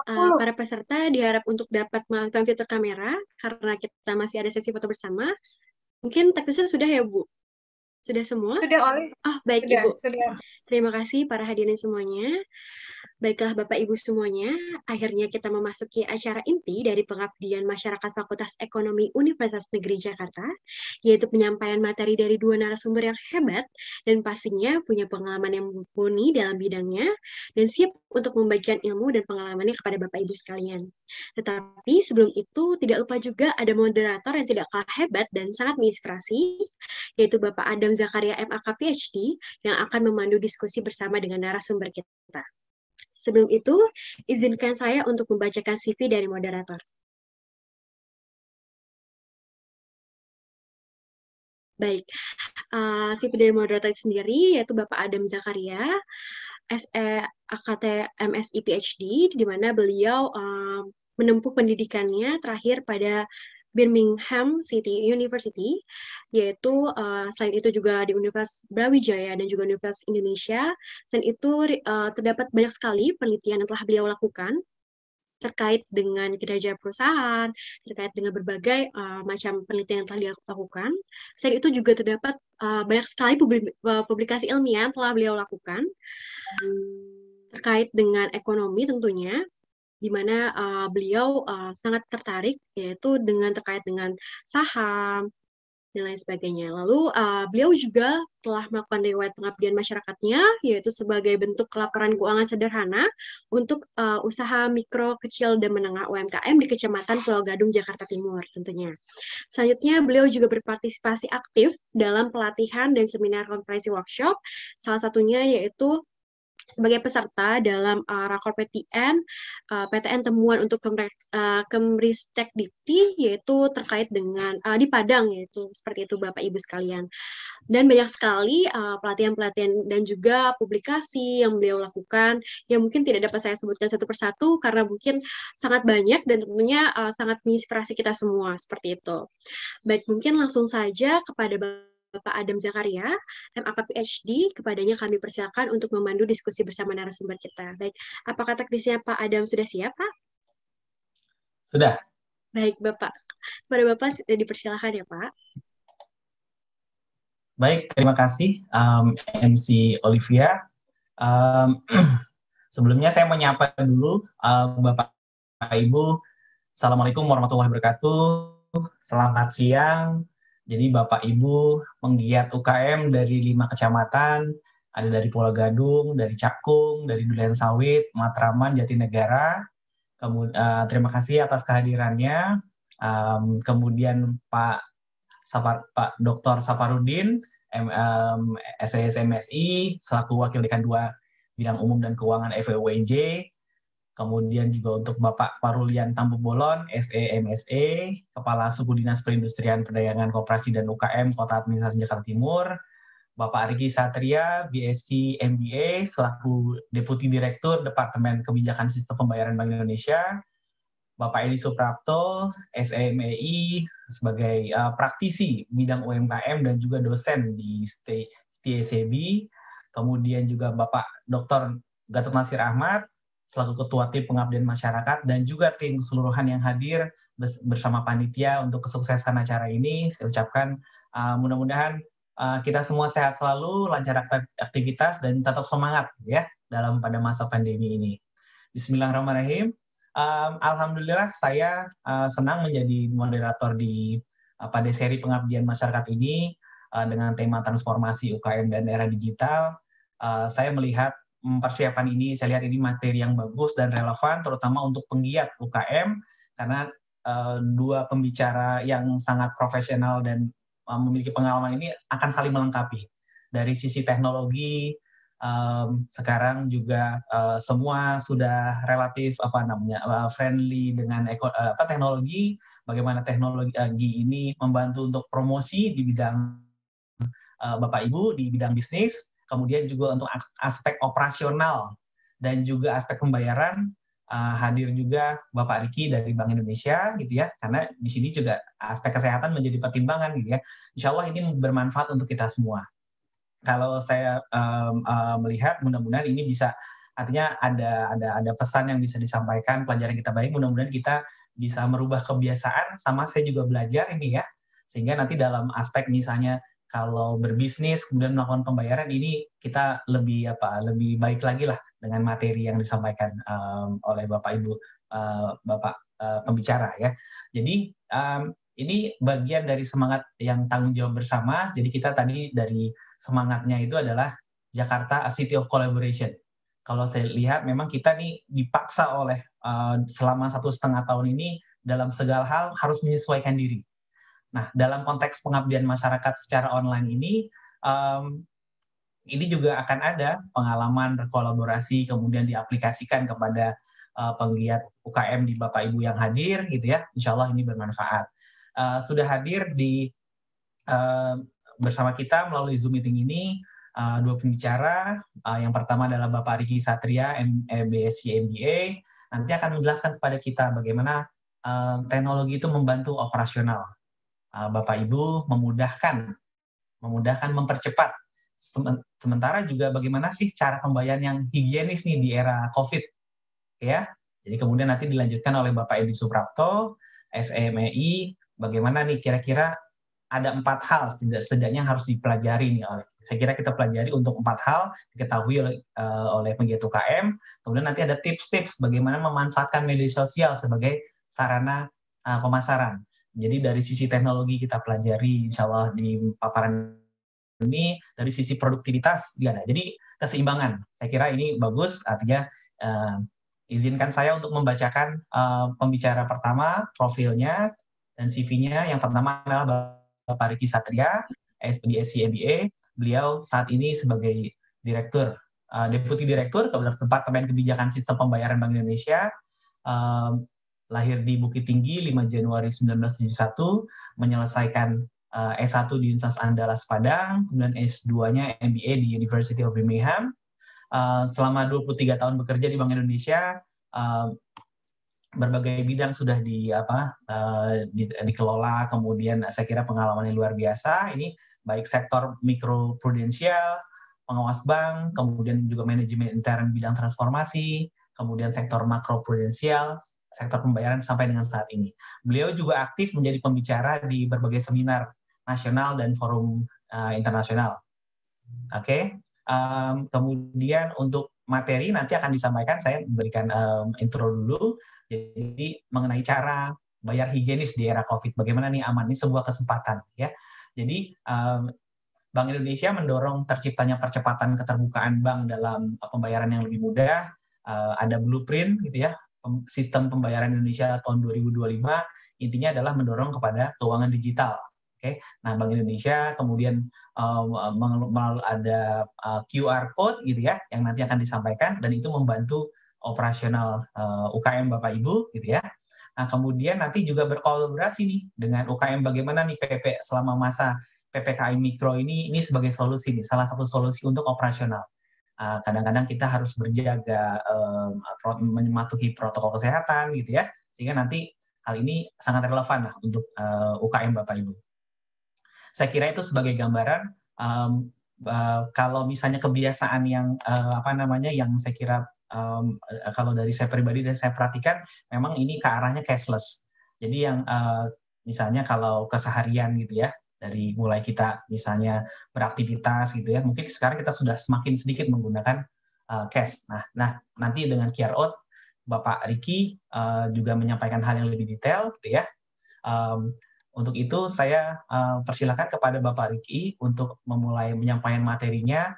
Para peserta diharap untuk dapat mengaktifkan fitur kamera karena kita masih ada sesi foto bersama. Mungkin teknisnya sudah ya Bu? Sudah semua? Sudah, Oleh. Oh, baik sudah, Ibu. Sudah. Terima kasih para hadirin semuanya. Baiklah Bapak Ibu semuanya, akhirnya kita memasuki acara inti dari pengabdian masyarakat Fakultas Ekonomi Universitas Negeri Jakarta, yaitu penyampaian materi dari 2 narasumber yang hebat dan pastinya punya pengalaman yang mumpuni dalam bidangnya dan siap untuk membagikan ilmu dan pengalamannya kepada Bapak Ibu sekalian. Tetapi sebelum itu tidak lupa juga ada moderator yang tidak kalah hebat dan sangat menginspirasi, yaitu Bapak Adam Zakaria MAK PhD yang akan memandu diskusi bersama dengan narasumber kita. Sebelum itu, izinkan saya untuk membacakan CV dari moderator. Baik, CV dari moderator sendiri yaitu Bapak Adam Zakaria, SE AKT MSI PhD, di mana beliau menempuh pendidikannya terakhir pada Birmingham City University, yaitu selain itu juga di Universitas Brawijaya dan juga Universitas Indonesia. Selain itu terdapat banyak sekali penelitian yang telah beliau lakukan terkait dengan kinerja perusahaan, terkait dengan berbagai macam penelitian yang telah dia lakukan. Selain itu juga terdapat banyak sekali publikasi ilmiah yang telah beliau lakukan terkait dengan ekonomi tentunya, di mana beliau sangat tertarik yaitu terkait dengan saham, dan lain sebagainya. Lalu beliau juga telah melakukan riwayat pengabdian masyarakatnya, yaitu sebagai bentuk laporan keuangan sederhana untuk usaha mikro, kecil, dan menengah UMKM di Kecamatan Pulau Gadung, Jakarta Timur tentunya. Selanjutnya, beliau juga berpartisipasi aktif dalam pelatihan dan seminar konferensi workshop, salah satunya yaitu sebagai peserta dalam rakor PTN temuan untuk Kemristek Dikti, yaitu terkait dengan di Padang, yaitu seperti itu Bapak Ibu sekalian. Dan banyak sekali pelatihan-pelatihan dan juga publikasi yang beliau lakukan yang mungkin tidak dapat saya sebutkan satu persatu karena mungkin sangat banyak dan tentunya sangat menginspirasi kita semua, seperti itu. Baik, mungkin langsung saja kepada Bapak Adam Zakaria, MAK PhD, kepadanya kami persilakan untuk memandu diskusi bersama narasumber kita. Baik, apakah teknisnya Pak Adam sudah siap, Pak? Sudah. Baik, Bapak. Kepada Bapak dipersilakan ya, Pak. Baik, terima kasih MC Olivia. Sebelumnya saya menyapa dulu Bapak Ibu. Assalamualaikum warahmatullahi wabarakatuh. Selamat siang. Jadi Bapak Ibu penggiat UKM dari 5 kecamatan, ada dari Pulau Gadung, dari Cakung, dari Duren Sawit, Matraman, Jatinegara. Kemudian terima kasih atas kehadirannya. Kemudian Pak Dr. Saparudin, SSMSI, selaku Wakil Dekan 2 Bidang Umum dan Keuangan FEUNJ. Kemudian juga untuk Bapak Parulian Tambu Bolon, SEMSE, Kepala Suku Dinas Perindustrian Perdagangan Koperasi dan UKM Kota Administrasi Jakarta Timur, Bapak Riki Satria, BSc MBA, selaku Deputi Direktur Departemen Kebijakan Sistem Pembayaran Bank Indonesia, Bapak Edi Suprapto, SEMEI, sebagai praktisi bidang UMKM dan juga dosen di STIECB, kemudian juga Bapak Dr. Gatot Nasir Ahmad, selaku Ketua Tim Pengabdian Masyarakat, dan juga tim keseluruhan yang hadir bersama panitia untuk kesuksesan acara ini. Saya ucapkan mudah-mudahan kita semua sehat selalu, lancar aktivitas, dan tetap semangat ya pada masa pandemi ini. Bismillahirrahmanirrahim. Alhamdulillah saya senang menjadi moderator pada seri pengabdian masyarakat ini dengan tema transformasi UKM dan era digital. Saya melihat persiapan ini, saya lihat ini materi yang bagus dan relevan, terutama untuk penggiat UKM, karena dua pembicara yang sangat profesional dan memiliki pengalaman ini akan saling melengkapi. Dari sisi teknologi, sekarang juga semua sudah relatif friendly dengan teknologi, bagaimana teknologi ini membantu untuk promosi di bidang Bapak Ibu, di bidang bisnis. Kemudian juga untuk aspek operasional dan juga aspek pembayaran hadir juga Bapak Riki dari Bank Indonesia gitu ya, karena di sini juga aspek kesehatan menjadi pertimbangan gitu ya. Insya Allah ini bermanfaat untuk kita semua. Kalau saya melihat mudah-mudahan ini bisa, artinya ada pesan yang bisa disampaikan, pelajaran kita baik, mudah-mudahan kita bisa merubah kebiasaan, sama saya juga belajar ini ya, sehingga nanti dalam aspek misalnya kalau berbisnis kemudian melakukan pembayaran ini kita lebih baik lagi lah dengan materi yang disampaikan oleh Bapak Ibu pembicara ya. Jadi ini bagian dari semangat yang tanggung jawab bersama. Jadi kita tadi dari semangatnya itu adalah Jakarta a City of Collaboration. Kalau saya lihat memang kita nih dipaksa oleh selama 1,5 tahun ini dalam segala hal harus menyesuaikan diri. Nah, dalam konteks pengabdian masyarakat secara online ini juga akan ada pengalaman berkolaborasi, kemudian diaplikasikan kepada penggiat UKM di Bapak Ibu yang hadir, gitu ya. Insya Allah ini bermanfaat. Sudah hadir bersama kita melalui Zoom meeting ini dua pembicara. Yang pertama adalah Bapak Riki Satria, BSc MBA. Nanti akan menjelaskan kepada kita bagaimana teknologi itu membantu operasional. Bapak Ibu memudahkan, mempercepat. Sementara juga bagaimana sih cara pembayaran yang higienis nih di era COVID, ya. Jadi kemudian nanti dilanjutkan oleh Bapak Edi Suprapto, SEMEI, bagaimana nih kira-kira ada 4 hal setidaknya harus dipelajari nih saya kira kita pelajari untuk 4 hal diketahui oleh penggiat UKM. Kemudian nanti ada tips-tips bagaimana memanfaatkan media sosial sebagai sarana pemasaran. Jadi dari sisi teknologi kita pelajari, insya Allah di paparan ini, dari sisi produktivitas gimana. Jadi keseimbangan, saya kira ini bagus, artinya izinkan saya untuk membacakan pembicara pertama, profilnya dan CV-nya. Yang pertama adalah Bapak Ricky Satria, SPDSC MBA. Beliau saat ini sebagai Direktur, Deputi Direktur Departemen Kebijakan Sistem Pembayaran Bank Indonesia, lahir di Bukit Tinggi 5 Januari 1971, menyelesaikan S1 di Universitas Andalas Padang, kemudian S2-nya MBA di University of Birmingham. Selama 23 tahun bekerja di Bank Indonesia, berbagai bidang sudah dikelola, kemudian saya kira pengalamannya luar biasa. Ini baik sektor mikro prudensial, pengawas bank, kemudian juga manajemen intern bidang transformasi, kemudian sektor makro prudensial, sektor pembayaran sampai dengan saat ini. Beliau juga aktif menjadi pembicara di berbagai seminar nasional dan forum internasional. Oke. Kemudian untuk materi nanti akan disampaikan, saya berikan intro dulu. Jadi mengenai cara bayar higienis di era COVID, bagaimana nih aman, ini sebuah kesempatan ya. Jadi Bank Indonesia mendorong terciptanya percepatan keterbukaan bank dalam pembayaran yang lebih mudah. Ada blueprint gitu ya, sistem pembayaran Indonesia tahun 2025, intinya adalah mendorong kepada keuangan digital. Oke, nah Bank Indonesia kemudian ada QR code gitu ya, yang nanti akan disampaikan, dan itu membantu operasional UKM Bapak Ibu gitu ya. Nah kemudian nanti juga berkolaborasi nih dengan UKM, bagaimana nih PP selama masa PPKM Mikro ini sebagai solusi nih, salah satu solusi untuk operasional. Kadang-kadang kita harus berjaga, mematuhi protokol kesehatan gitu ya, sehingga nanti hal ini sangat relevan lah untuk UKM Bapak Ibu. Saya kira itu sebagai gambaran, kalau misalnya kebiasaan yang yang saya kira kalau dari saya pribadi dan saya perhatikan, memang ini ke arahnya cashless. Jadi yang misalnya kalau keseharian gitu ya, dari mulai kita misalnya beraktivitas gitu ya, mungkin sekarang kita sudah semakin sedikit menggunakan cash. Nah nanti dengan QR code, Bapak Ricky juga menyampaikan hal yang lebih detail gitu ya. Untuk itu saya persilakan kepada Bapak Ricky untuk memulai menyampaikan materinya.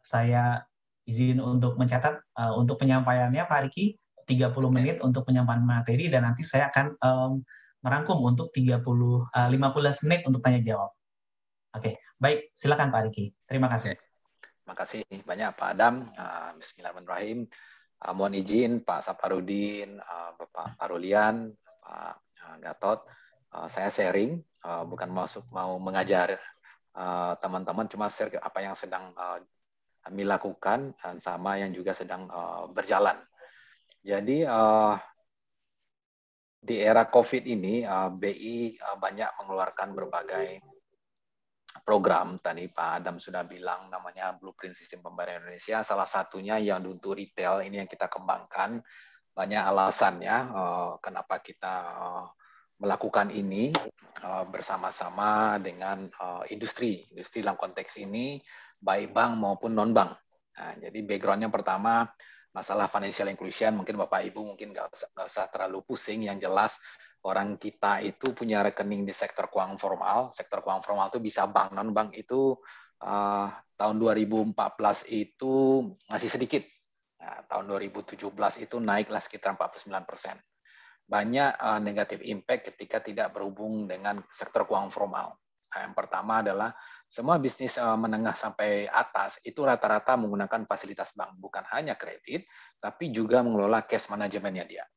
Saya izin untuk mencatat untuk penyampaiannya Pak Ricky 30 menit untuk penyampaian materi, dan nanti saya akan merangkum untuk 15 menit untuk tanya jawab. Oke, baik, silakan Pak Ricky. Terima kasih. Terima kasih banyak Pak Adam. Bismillahirrahmanirrahim. Mohon izin Pak Saparudin, Bapak Parulian, Pak Gatot. Saya sharing, bukan mau mengajar teman-teman, cuma share apa yang sedang kami lakukan dan sama yang juga sedang berjalan. Jadi di era COVID ini, BI banyak mengeluarkan berbagai program. Tadi Pak Adam sudah bilang namanya Blueprint Sistem Pembayaran Indonesia. Salah satunya yang untuk retail, ini yang kita kembangkan. Banyak alasannya kenapa kita melakukan ini bersama-sama dengan industri dalam konteks ini, baik bank maupun non-bank. Nah, jadi background-nya pertama, masalah financial inclusion, mungkin Bapak Ibu mungkin nggak usah terlalu pusing, yang jelas orang kita itu punya rekening di sektor keuangan formal. Sektor keuangan formal itu bisa bank, non-bank itu tahun 2014 itu masih sedikit. Nah, tahun 2017 itu naiklah sekitar 49%. Banyak negatif impact ketika tidak berhubung dengan sektor keuangan formal. Nah, yang pertama adalah semua bisnis menengah sampai atas itu rata-rata menggunakan fasilitas bank, bukan hanya kredit, tapi juga mengelola cash manajemennya dia.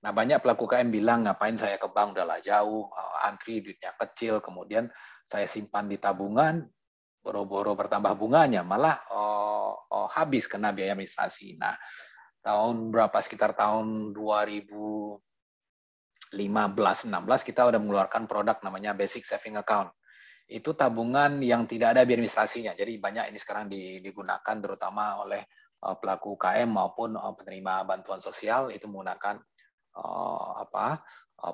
Nah, banyak pelaku UKM bilang, ngapain saya ke bank, udahlah jauh, antri, duitnya kecil, kemudian saya simpan di tabungan, boro-boro bertambah bunganya, malah habis kena biaya administrasi. Nah, sekitar tahun 2015-16 kita udah mengeluarkan produk namanya Basic Saving Account. Itu tabungan yang tidak ada biaya administrasinya. Jadi banyak ini sekarang digunakan terutama oleh pelaku UKM maupun penerima bantuan sosial itu menggunakan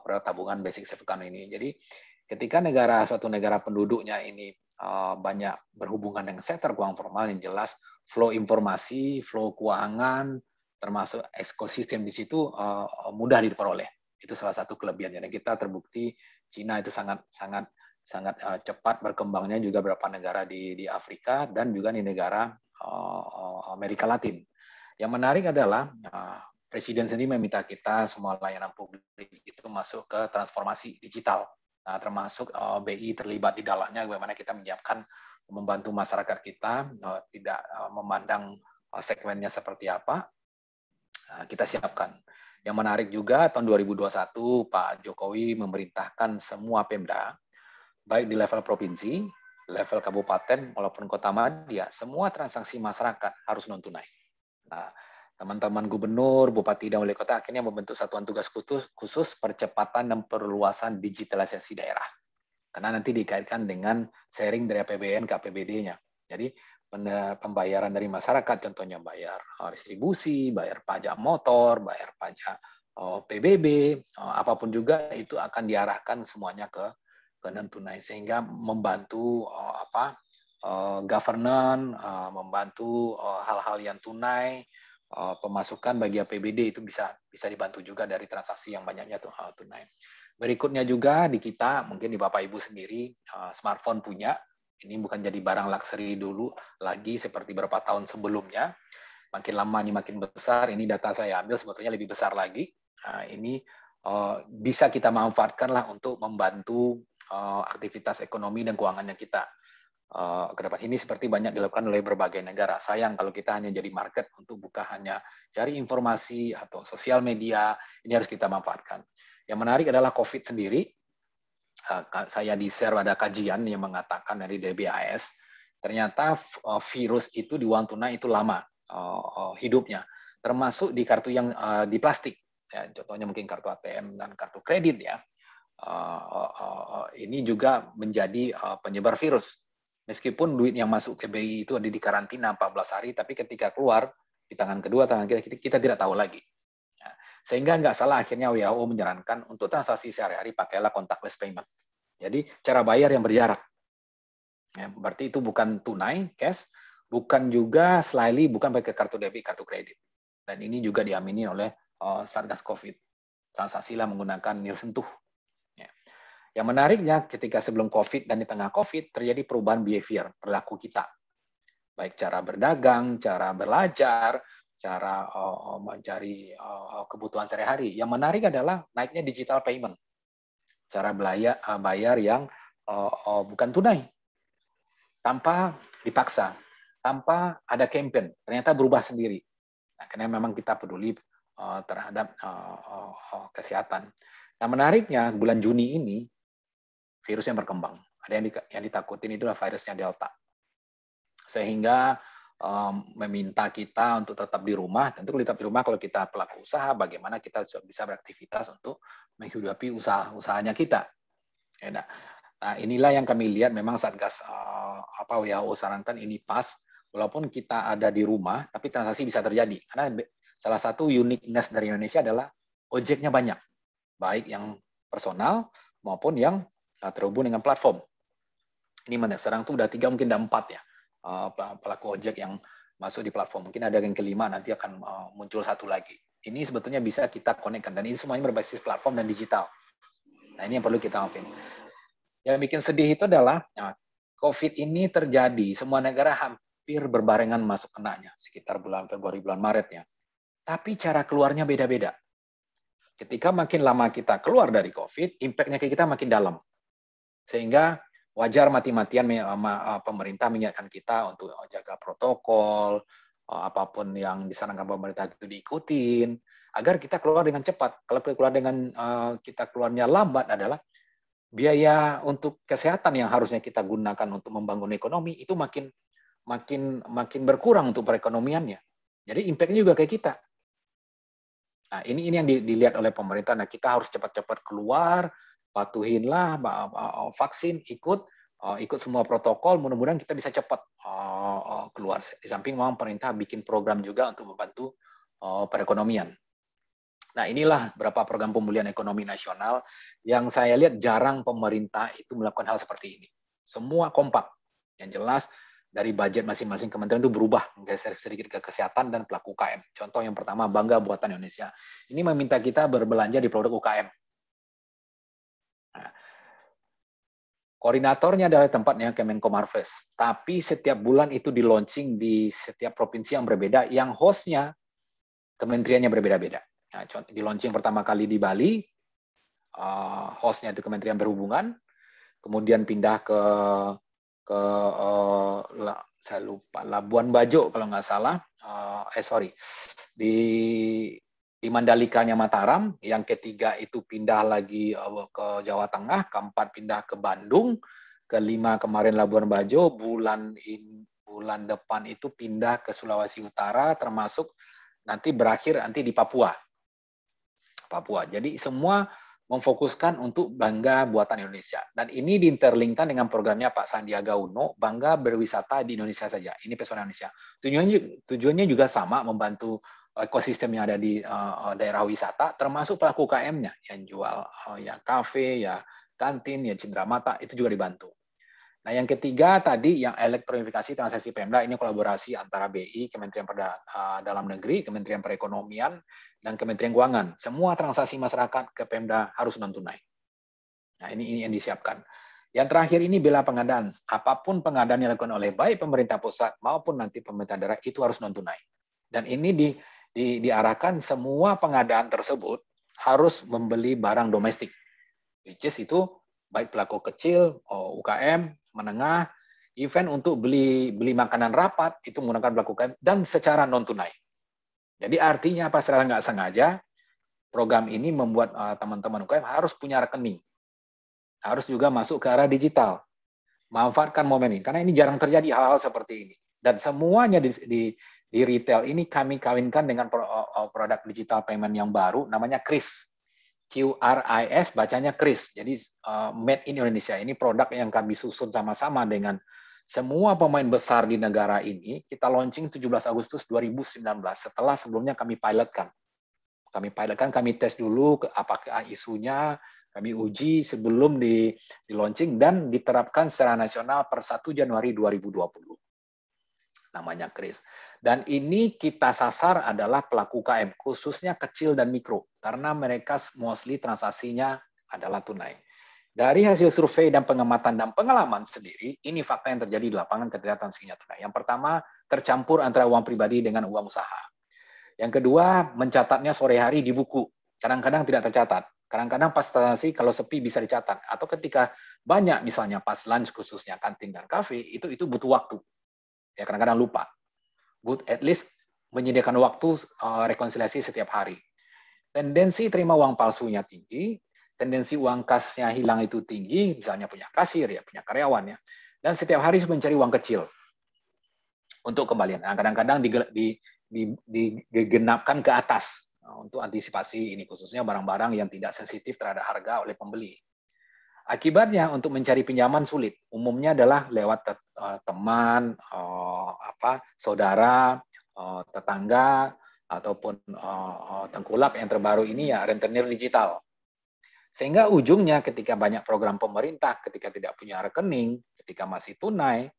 produk tabungan Basic Saving Account ini. Jadi ketika suatu negara penduduknya ini banyak berhubungan dengan sektor keuangan formal, yang jelas flow informasi, flow keuangan, termasuk ekosistem di situ mudah diperoleh. Itu salah satu kelebihannya. Dan kita terbukti Cina itu sangat cepat berkembangnya, juga beberapa negara di Afrika dan juga di negara Amerika Latin. Yang menarik adalah Presiden sendiri meminta kita semua layanan publik itu masuk ke transformasi digital. Nah, termasuk BI terlibat di dalamnya, bagaimana kita menyiapkan membantu masyarakat kita, tidak memandang segmennya seperti apa, kita siapkan. Yang menarik juga tahun 2021 Pak Jokowi memerintahkan semua Pemda, baik di level provinsi, level kabupaten, maupun kota madya, semua transaksi masyarakat harus non tunai. Nah, teman-teman gubernur, bupati, dan wali kota akhirnya membentuk satuan tugas khusus percepatan dan perluasan digitalisasi daerah. Karena nanti dikaitkan dengan sharing dari APBN ke APBD-nya. Jadi pembayaran dari masyarakat, contohnya bayar distribusi, bayar pajak motor, bayar pajak PBB, apapun juga itu akan diarahkan semuanya ke non tunai, sehingga membantu governance, membantu hal-hal yang tunai. Pemasukan bagi APBD itu bisa dibantu juga dari transaksi yang banyaknya tunai. Berikutnya juga di kita, mungkin di Bapak Ibu sendiri, smartphone punya, ini bukan jadi barang luxury dulu lagi seperti beberapa tahun sebelumnya. Makin lama ini makin besar, ini data saya ambil sebetulnya lebih besar lagi. Ini bisa kita manfaatkan lah untuk membantu aktivitas ekonomi dan keuangannya kita. Ke depan ini seperti banyak dilakukan oleh berbagai negara. Sayang kalau kita hanya jadi market untuk buka hanya cari informasi atau sosial media, ini harus kita manfaatkan. Yang menarik adalah COVID sendiri. Saya di-share ada kajian yang mengatakan dari DBAS, ternyata virus itu di uang tunai itu lama hidupnya, termasuk di kartu yang di plastik. Ya, contohnya mungkin kartu ATM dan kartu kredit ya. Ini juga menjadi penyebar virus. Meskipun duit yang masuk ke BI itu ada di karantina 14 hari, tapi ketika keluar di tangan kedua, tangan kita tidak tahu lagi. Ya. Sehingga nggak salah akhirnya WHO menyarankan untuk transaksi sehari-hari pakailah contactless payment. Jadi cara bayar yang berjarak. Ya, berarti itu bukan tunai, cash, bukan juga slightly, bukan pakai kartu debit, kartu kredit. Dan ini juga diamini oleh Satgas COVID. Transaksilah menggunakan nil sentuh. Yang menariknya, ketika sebelum COVID dan di tengah COVID, terjadi perubahan behavior, perilaku kita. Baik cara berdagang, cara belajar, cara mencari kebutuhan sehari-hari. Yang menarik adalah naiknya digital payment. Cara bayar yang bukan tunai. Tanpa dipaksa, tanpa ada campaign. Ternyata berubah sendiri. Nah, karena memang kita peduli terhadap kesehatan. Nah, menariknya, bulan Juni ini, virus yang berkembang. Ada yang ditakutin itulah virusnya Delta. Sehingga meminta kita untuk tetap di rumah. Tentu tetap di rumah kalau kita pelaku usaha, bagaimana kita bisa beraktivitas untuk menghidupi usahanya kita. Nah, inilah yang kami lihat memang Satgas WHO sarankan ini pas. Walaupun kita ada di rumah, tapi transaksi bisa terjadi. Karena salah satu uniqueness dari Indonesia adalah ojeknya banyak. Baik yang personal maupun yang terhubung dengan platform. Ini mana? Sekarang tuh udah 3, mungkin udah 4 ya pelaku ojek yang masuk di platform. Mungkin ada yang kelima, nanti akan muncul satu lagi. Ini sebetulnya bisa kita konekkan, dan ini semuanya berbasis platform dan digital. Nah, ini yang perlu kita maafin. Yang bikin sedih itu adalah COVID ini terjadi, semua negara hampir berbarengan masuk kenanya, sekitar bulan Februari, bulan Maret ya. Tapi cara keluarnya beda-beda. Ketika makin lama kita keluar dari COVID, impact-nya ke kita makin dalam. Sehingga wajar mati-matian pemerintah mengingatkan kita untuk jaga protokol, apapun yang disarankan pemerintah itu diikutin, agar kita keluar dengan cepat. Kalau kita keluarnya lambat adalah biaya untuk kesehatan yang harusnya kita gunakan untuk membangun ekonomi itu makin berkurang untuk perekonomiannya. Jadi impact-nya juga kayak kita. Nah, ini yang dilihat oleh pemerintah. Nah, kita harus cepat-cepat keluar, patuhinlah vaksin, ikut semua protokol, mudah-mudahan kita bisa cepat keluar. Di samping memang pemerintah bikin program juga untuk membantu perekonomian. Nah, inilah beberapa program pemulihan ekonomi nasional yang saya lihat jarang pemerintah itu melakukan hal seperti ini. Semua kompak. Yang jelas dari budget masing-masing kementerian itu berubah, menggeser sedikit ke kesehatan dan pelaku UKM. Contoh yang pertama, Bangga Buatan Indonesia. Ini meminta kita berbelanja di produk UKM. Nah, koordinatornya adalah tempatnya Kemenko Marves, tapi setiap bulan itu di launching di setiap provinsi yang berbeda, yang hostnya kementeriannya berbeda-beda. Nah, contoh, di launching pertama kali di Bali, hostnya itu Kementerian Perhubungan, kemudian pindah ke saya lupa, Labuan Bajo kalau nggak salah, di Mandalikanya Mataram, yang ketiga itu pindah lagi ke Jawa Tengah, keempat pindah ke Bandung, kelima kemarin Labuan Bajo, bulan depan itu pindah ke Sulawesi Utara, termasuk nanti berakhir nanti di Papua. Jadi semua memfokuskan untuk Bangga Buatan Indonesia. Dan ini diinterlinkkan dengan programnya Pak Sandiaga Uno, Bangga Berwisata di Indonesia saja. Ini pesona Indonesia. Tujuannya juga sama, membantu ekosistem yang ada di daerah wisata, termasuk pelaku UKM-nya, yang jual ya kafe, ya kantin, ya cenderamata, itu juga dibantu. Nah, yang ketiga tadi yang elektronifikasi transaksi Pemda, ini kolaborasi antara BI, Kementerian Dalam Negeri, Kementerian Perekonomian, dan Kementerian Keuangan. Semua transaksi masyarakat ke Pemda harus non-tunai. Nah, ini yang disiapkan. Yang terakhir ini bela pengadaan. Apapun pengadaan yang dilakukan oleh baik pemerintah pusat maupun nanti pemerintah daerah itu harus non-tunai. Dan ini diarahkan semua pengadaan tersebut harus membeli barang domestik. Which is itu baik pelaku kecil, UKM, menengah, event untuk beli makanan rapat, itu menggunakan pelaku UKM, dan secara non-tunai. Jadi artinya apa, secara nggak sengaja, program ini membuat teman-teman UKM harus punya rekening. Harus juga masuk ke arah digital. Manfaatkan momen ini, karena ini jarang terjadi hal-hal seperti ini. Dan semuanya di retail ini kami kawinkan dengan produk digital payment yang baru, namanya QRIS. QRIS, bacanya QRIS. Jadi Made in Indonesia. Ini produk yang kami susun sama-sama dengan semua pemain besar di negara ini. Kita launching 17 Agustus 2019. Setelah sebelumnya kami pilotkan. Kami tes dulu apakah isunya, kami uji sebelum di launching dan diterapkan secara nasional per 1 Januari 2020. Namanya QRIS. Dan ini kita sasar adalah pelaku UKM, khususnya kecil dan mikro, karena mereka mostly transaksinya adalah tunai. Dari hasil survei dan pengamatan dan pengalaman sendiri, ini fakta yang terjadi di lapangan ketika transaksinya tunai. Yang pertama, tercampur antara uang pribadi dengan uang usaha. Yang kedua, mencatatnya sore hari di buku. Kadang-kadang tidak tercatat. Kadang-kadang pas transaksi kalau sepi bisa dicatat. Atau ketika banyak, misalnya pas lunch khususnya kantin dan kafe, itu butuh waktu. Ya kadang-kadang lupa. But at least menyediakan waktu rekonsiliasi setiap hari. Tendensi terima uang palsunya tinggi, tendensi uang kasnya hilang itu tinggi, misalnya punya kasir, ya punya karyawan, ya. Dan setiap hari mencari uang kecil untuk kembalian. Nah, kadang-kadang digenapkan ke atas untuk antisipasi ini, khususnya barang-barang yang tidak sensitif terhadap harga oleh pembeli. Akibatnya untuk mencari pinjaman sulit. Umumnya adalah lewat teman, saudara, tetangga, ataupun tengkulak yang terbaru ini ya rentenir digital. Sehingga ujungnya ketika banyak program pemerintah, ketika tidak punya rekening, ketika masih tunai,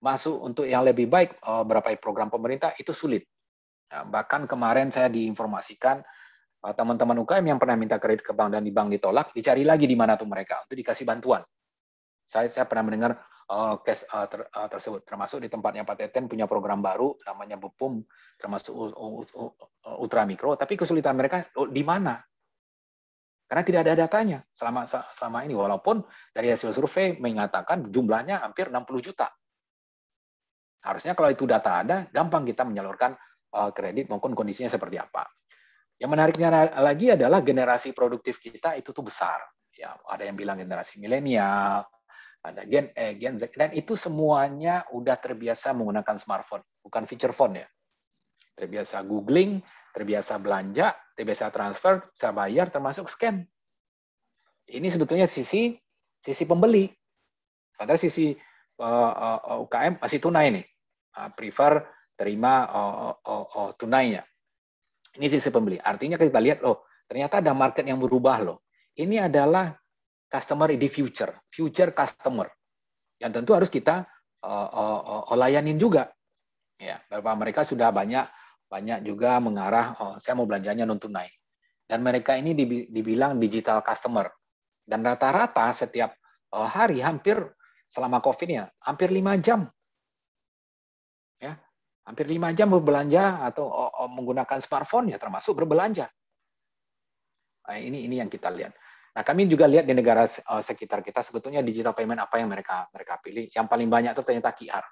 masuk untuk yang lebih baik berapa program pemerintah itu sulit. Nah, bahkan kemarin saya diinformasikan teman-teman UKM yang pernah minta kredit ke bank dan di bank ditolak, dicari lagi di mana tuh mereka untuk dikasih bantuan. Saya pernah mendengar case tersebut, termasuk di tempatnya Pak Teten punya program baru namanya BUPUM, termasuk ultra mikro, tapi kesulitan mereka di mana? Karena tidak ada datanya selama ini, walaupun dari hasil survei mengatakan jumlahnya hampir 60 juta. Harusnya kalau itu data ada, gampang kita menyalurkan kredit maupun kondisinya seperti apa. Yang menariknya lagi adalah generasi produktif kita itu tuh besar. Ya, ada yang bilang generasi milenial, ada Gen E, Gen Z, dan itu semuanya udah terbiasa menggunakan smartphone, bukan feature phone ya. Terbiasa googling, terbiasa belanja, terbiasa transfer, bisa bayar, termasuk scan. Ini sebetulnya sisi pembeli. Padahal sisi UKM masih tunai nih, prefer terima tunainya. Ini sisi pembeli. Artinya kita lihat, ternyata ada market yang berubah loh. Ini adalah customer in the future customer. Yang tentu harus kita layanin juga. Ya, beberapa mereka sudah banyak juga mengarah, saya mau belanjanya non tunai. Dan mereka ini dibilang digital customer. Dan rata-rata setiap hari hampir selama COVID ya, hampir 5 jam. Ya, hampir 5 jam berbelanja atau menggunakan smartphone ya termasuk berbelanja. Nah, ini yang kita lihat. Nah, kami juga lihat di negara sekitar kita sebetulnya digital payment apa yang mereka pilih. Yang paling banyak itu ternyata QR.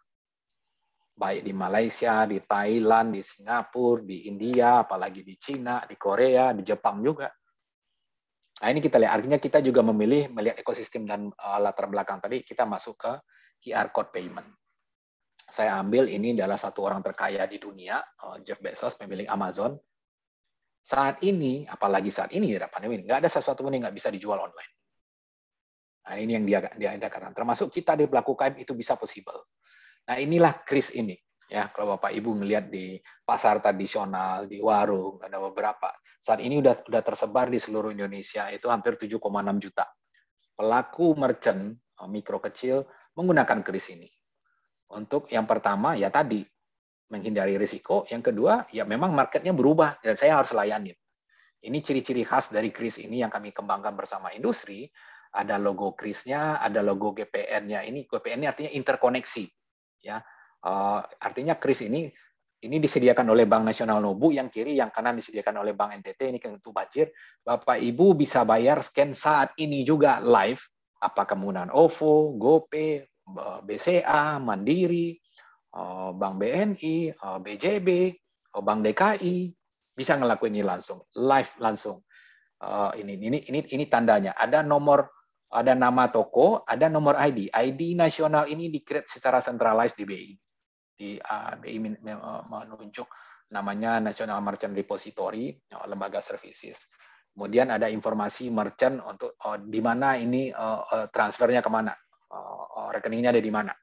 Baik di Malaysia, di Thailand, di Singapura, di India, apalagi di Cina, di Korea, di Jepang juga. Nah, ini kita lihat. Artinya kita juga melihat ekosistem dan latar belakang tadi, kita masuk ke QR code payment. Saya ambil ini adalah satu orang terkaya di dunia, Jeff Bezos, pemilik Amazon. Saat ini, apalagi saat ini, ada pandemi, nggak ada sesuatu pun yang nggak bisa dijual online. Nah, ini yang dia katakan. Termasuk kita di pelaku UKM itu bisa possible. Nah, inilah kris ini. Ya, kalau Bapak Ibu melihat di pasar tradisional, di warung, ada beberapa. Saat ini udah tersebar di seluruh Indonesia, itu hampir 7,6 juta. Pelaku merchant, mikro kecil, menggunakan kris ini. Untuk yang pertama, ya tadi, menghindari risiko. Yang kedua, ya memang marketnya berubah, dan saya harus layanin. Ini ciri-ciri khas dari kris ini yang kami kembangkan bersama industri. Ada logo krisnya, ada logo GPN-nya. Ini GPN-nya artinya interkoneksi. Ya, artinya kris ini disediakan oleh Bank Nasional Nobu, yang kiri, yang kanan disediakan oleh Bank NTT. Ini untuk Bajir. Bapak Ibu bisa bayar scan saat ini juga live, apakah menggunakan OVO, GoPay, BCA, Mandiri, Bank BNI, BJB, Bank DKI, bisa ngelakuin ini langsung, live langsung. Ini tandanya. Ada nomor, ada nama toko, ada nomor ID. ID nasional ini di-create secara centralized di BI. BI menunjuk namanya National Merchant Repository, lembaga services. Kemudian ada informasi merchant untuk di mana ini transfernya kemana, rekeningnya ada di mana.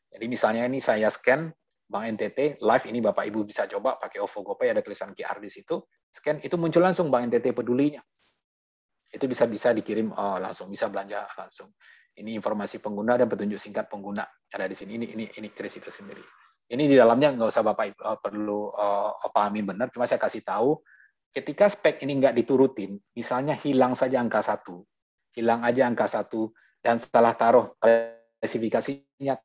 Jadi misalnya ini saya scan Bank NTT live, ini Bapak Ibu bisa coba pakai OVO GoPay, ada tulisan QR di situ, scan itu muncul langsung Bank NTT pedulinya. Itu bisa dikirim langsung, bisa belanja langsung. Ini informasi pengguna dan petunjuk singkat pengguna ada di sini. Ini kris itu sendiri. Ini di dalamnya nggak usah Bapak perlu pahami benar, cuma saya kasih tahu ketika spek ini nggak diturutin, misalnya hilang saja angka 1, hilang aja angka 1 dan setelah taruh spesifikasinya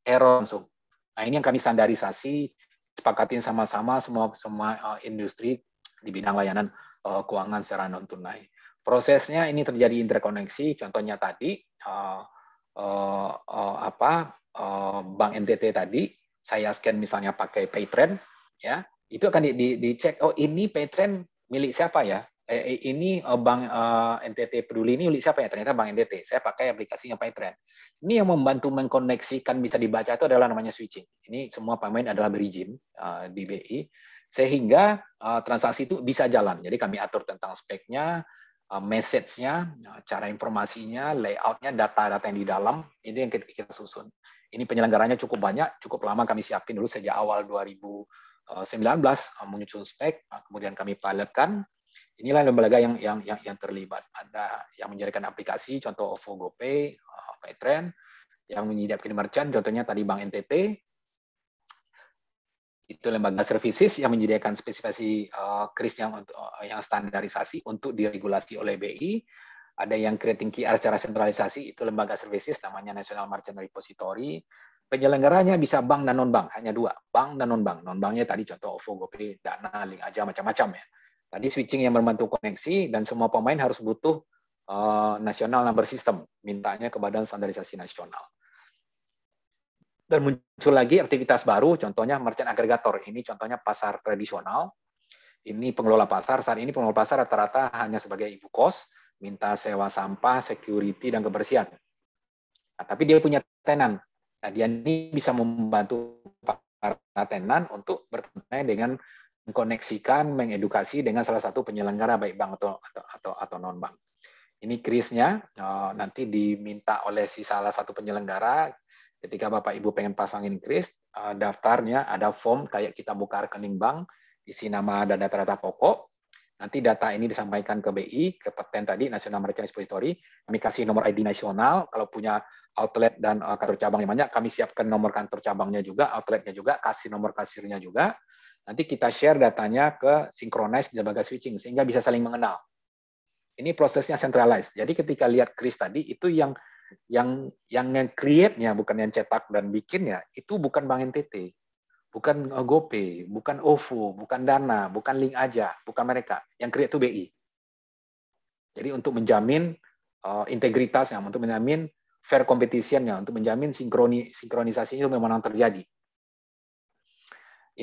error langsung. Nah, ini yang kami standarisasi, sepakatin sama-sama semua industri di bidang layanan keuangan secara non tunai. Prosesnya ini terjadi interkoneksi. Contohnya tadi Bank NTT tadi, saya scan misalnya pakai Paytrend, ya itu akan dicek. Oh, ini Paytrend milik siapa ya? Ini Bank NTT Peduli ini milik siapa ya? Ternyata Bank NTT. Saya pakai aplikasinya Paytrend. Ini yang membantu mengkoneksikan bisa dibaca itu adalah namanya switching. Ini semua pemain adalah berizin di BI, sehingga transaksi itu bisa jalan. Jadi kami atur tentang speknya, message-nya, cara informasinya, layout-nya, data-data yang di dalam, itu yang kita susun. Ini penyelenggaranya cukup banyak, cukup lama kami siapin dulu sejak awal 2019 menyusun spek, kemudian kami pilotkan. Inilah lembaga yang terlibat. Ada yang menyediakan aplikasi, contoh OVO GoPay, Paytrend, yang menyediakan merchant, contohnya tadi Bank NTT. Itu lembaga services yang menyediakan spesifikasi kris yang standarisasi untuk diregulasi oleh BI. Ada yang creating QR secara sentralisasi, itu lembaga services namanya National Merchant Repository. Penyelenggaranya bisa bank dan non-bank, hanya 2, bank dan non-bank. Non-banknya tadi contoh OVO, GoPay, Dana, Link Aja, macam-macam ya. Tadi switching yang membantu koneksi, dan semua pemain harus butuh national number system, mintanya ke Badan Standarisasi Nasional. Dan muncul lagi aktivitas baru, contohnya merchant aggregator. Ini contohnya pasar tradisional. Ini pengelola pasar. Saat ini pengelola pasar rata-rata hanya sebagai ibu kos, minta sewa sampah, security, dan kebersihan. Nah, tapi dia punya tenan. Nah, dia ini bisa membantu para tenan untuk bertemu dengan mengkoneksikan, mengedukasi dengan salah satu penyelenggara baik bank atau non bank. Ini krisnya nanti diminta oleh salah satu penyelenggara. Ketika Bapak Ibu pengen pasangin kris, daftarnya ada form kayak kita buka rekening bank, isi nama dan data-data pokok. Nanti data ini disampaikan ke BI, ke Peten tadi, National Merchant Depository. Kami kasih nomor ID nasional. Kalau punya outlet dan kantor cabang yang banyak, kami siapkan nomor kantor cabangnya juga, outletnya juga, kasih nomor kasirnya juga. Nanti kita share datanya ke synchronize di lembaga switching, sehingga bisa saling mengenal. Ini prosesnya centralized. Jadi ketika lihat Kris tadi, itu yang create-nya, bukan yang cetak dan bikinnya, itu bukan Bank NTT. Bukan GoPay, bukan OVO, bukan Dana, bukan Link Aja, bukan mereka. Yang create itu BI. Jadi untuk menjamin integritasnya, untuk menjamin fair competition-nya, untuk menjamin sinkronisasinya itu memang terjadi.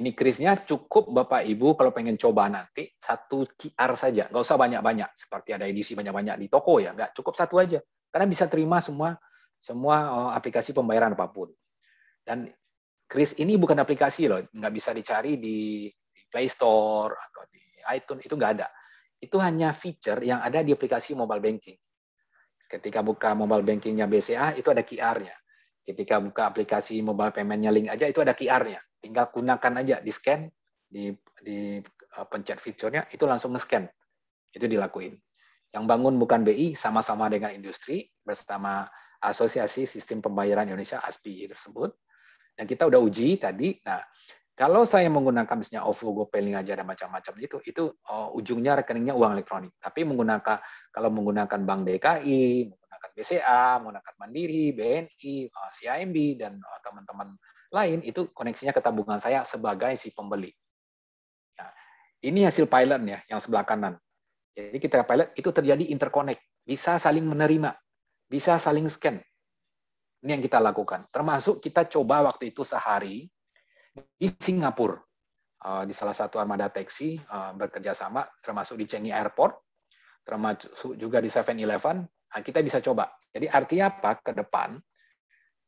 Ini Krisnya cukup Bapak Ibu kalau pengen coba nanti, satu QR saja. Nggak usah banyak-banyak, seperti ada edisi banyak-banyak di toko ya. Nggak, cukup satu aja. Karena bisa terima semua aplikasi pembayaran apapun. Dan Kris ini bukan aplikasi loh, nggak bisa dicari di Play Store atau di iTunes, itu nggak ada. Itu hanya feature yang ada di aplikasi mobile banking. Ketika buka mobile bankingnya BCA, itu ada QR-nya. Ketika buka aplikasi mobile payment-nya Link Aja, itu ada QR-nya. Tinggal gunakan aja, di-scan, di pencet fiturnya, itu langsung nge-scan. Itu dilakuin. Yang bangun bukan BI, sama-sama dengan industri, bersama Asosiasi Sistem Pembayaran Indonesia, ASPI tersebut. Dan kita udah uji tadi. Nah, kalau saya menggunakan misalnya OVO, GoPay, Link Aja dan macam-macam itu ujungnya rekeningnya uang elektronik. Tapi kalau menggunakan Bank DKI, menggunakan BCA, menggunakan Mandiri, BNI, CIMB dan teman-teman lain, itu koneksinya ke tabungan saya sebagai si pembeli. Nah, ini hasil pilotnya yang sebelah kanan. Jadi kita pilot itu terjadi interconnect, bisa saling menerima, bisa saling scan. Ini yang kita lakukan. Termasuk kita coba waktu itu sehari di Singapura, di salah satu armada taksi bekerja sama, termasuk di Changi Airport, termasuk juga di 7-Eleven. Nah, kita bisa coba. Jadi artinya apa? Ke depan,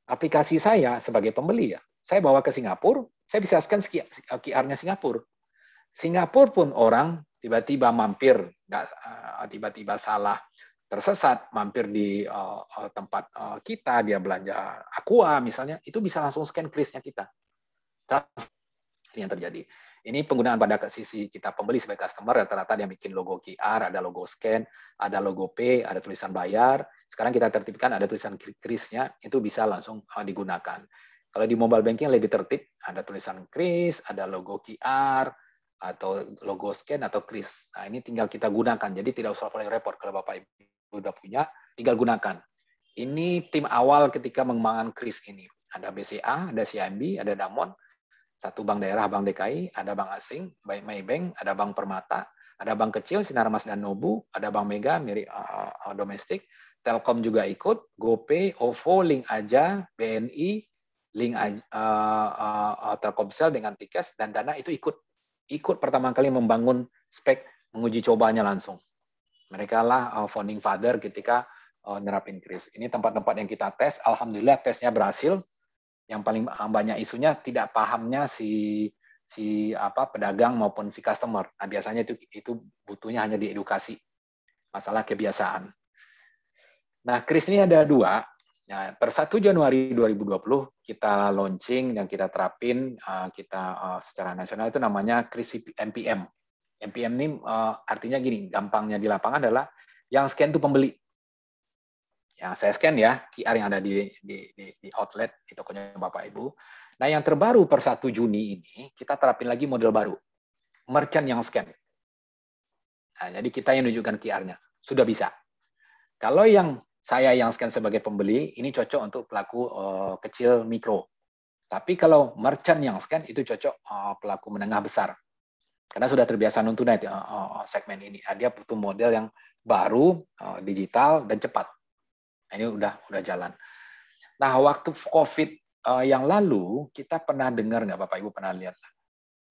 aplikasi saya sebagai pembeli ya, saya bawa ke Singapura, saya bisa scan QR-nya Singapura. Singapura pun orang tiba-tiba mampir, tiba-tiba salah, tersesat, mampir di tempat kita, dia belanja Aqua misalnya, itu bisa langsung scan Kris-nya kita. Yang terjadi. Ini penggunaan pada sisi kita pembeli sebagai customer, rata-rata dia bikin logo QR, ada logo scan, ada logo Pay, ada tulisan bayar. Sekarang kita tertibkan ada tulisan Kris-nya, itu bisa langsung digunakan. Kalau di mobile banking lebih tertib, ada tulisan Kris, ada logo QR, atau logo scan atau Kris. Nah, ini tinggal kita gunakan, jadi tidak usah paling repot. Kalau Bapak Ibu sudah punya, tinggal gunakan. Ini tim awal ketika mengembangkan Kris ini. Ada BCA, ada CIMB, ada Damon, satu bank daerah, Bank DKI, ada bank asing, Maybank, ada bank Permata, ada bank kecil, Sinarmas dan Nobu, ada bank Mega, mirip domestik, Telkom juga ikut, GoPay, OVO, Link Aja, BNI, Link Telkomsel dengan Tikes, dan Dana itu ikut pertama kali membangun spek, menguji cobanya langsung. Mereka lah founding father ketika nerapin Kris. Ini tempat-tempat yang kita tes, alhamdulillah tesnya berhasil. Yang paling banyak isunya tidak pahamnya si pedagang maupun si customer. Nah, biasanya itu butuhnya hanya diedukasi, masalah kebiasaan. Nah, Kris ini ada dua. Nah, per 1 Januari 2020 kita launching dan kita terapin secara nasional, itu namanya Kris MPM. MPM ini artinya gini, gampangnya di lapangan adalah yang scan itu pembeli. Yang saya scan ya, QR yang ada di outlet, di tokonya Bapak Ibu. Nah, yang terbaru per 1 Juni ini, kita terapin lagi model baru. Merchant yang scan. Nah, jadi kita yang nunjukkan QR-nya. Sudah bisa. Kalau saya yang scan sebagai pembeli, ini cocok untuk pelaku kecil mikro. Tapi kalau merchant yang scan, itu cocok pelaku menengah besar. Karena sudah terbiasa non-tunai segmen ini. Dia butuh model yang baru, digital, dan cepat. Ini udah jalan. Nah, waktu COVID yang lalu, kita pernah dengar nggak, Bapak Ibu pernah lihat?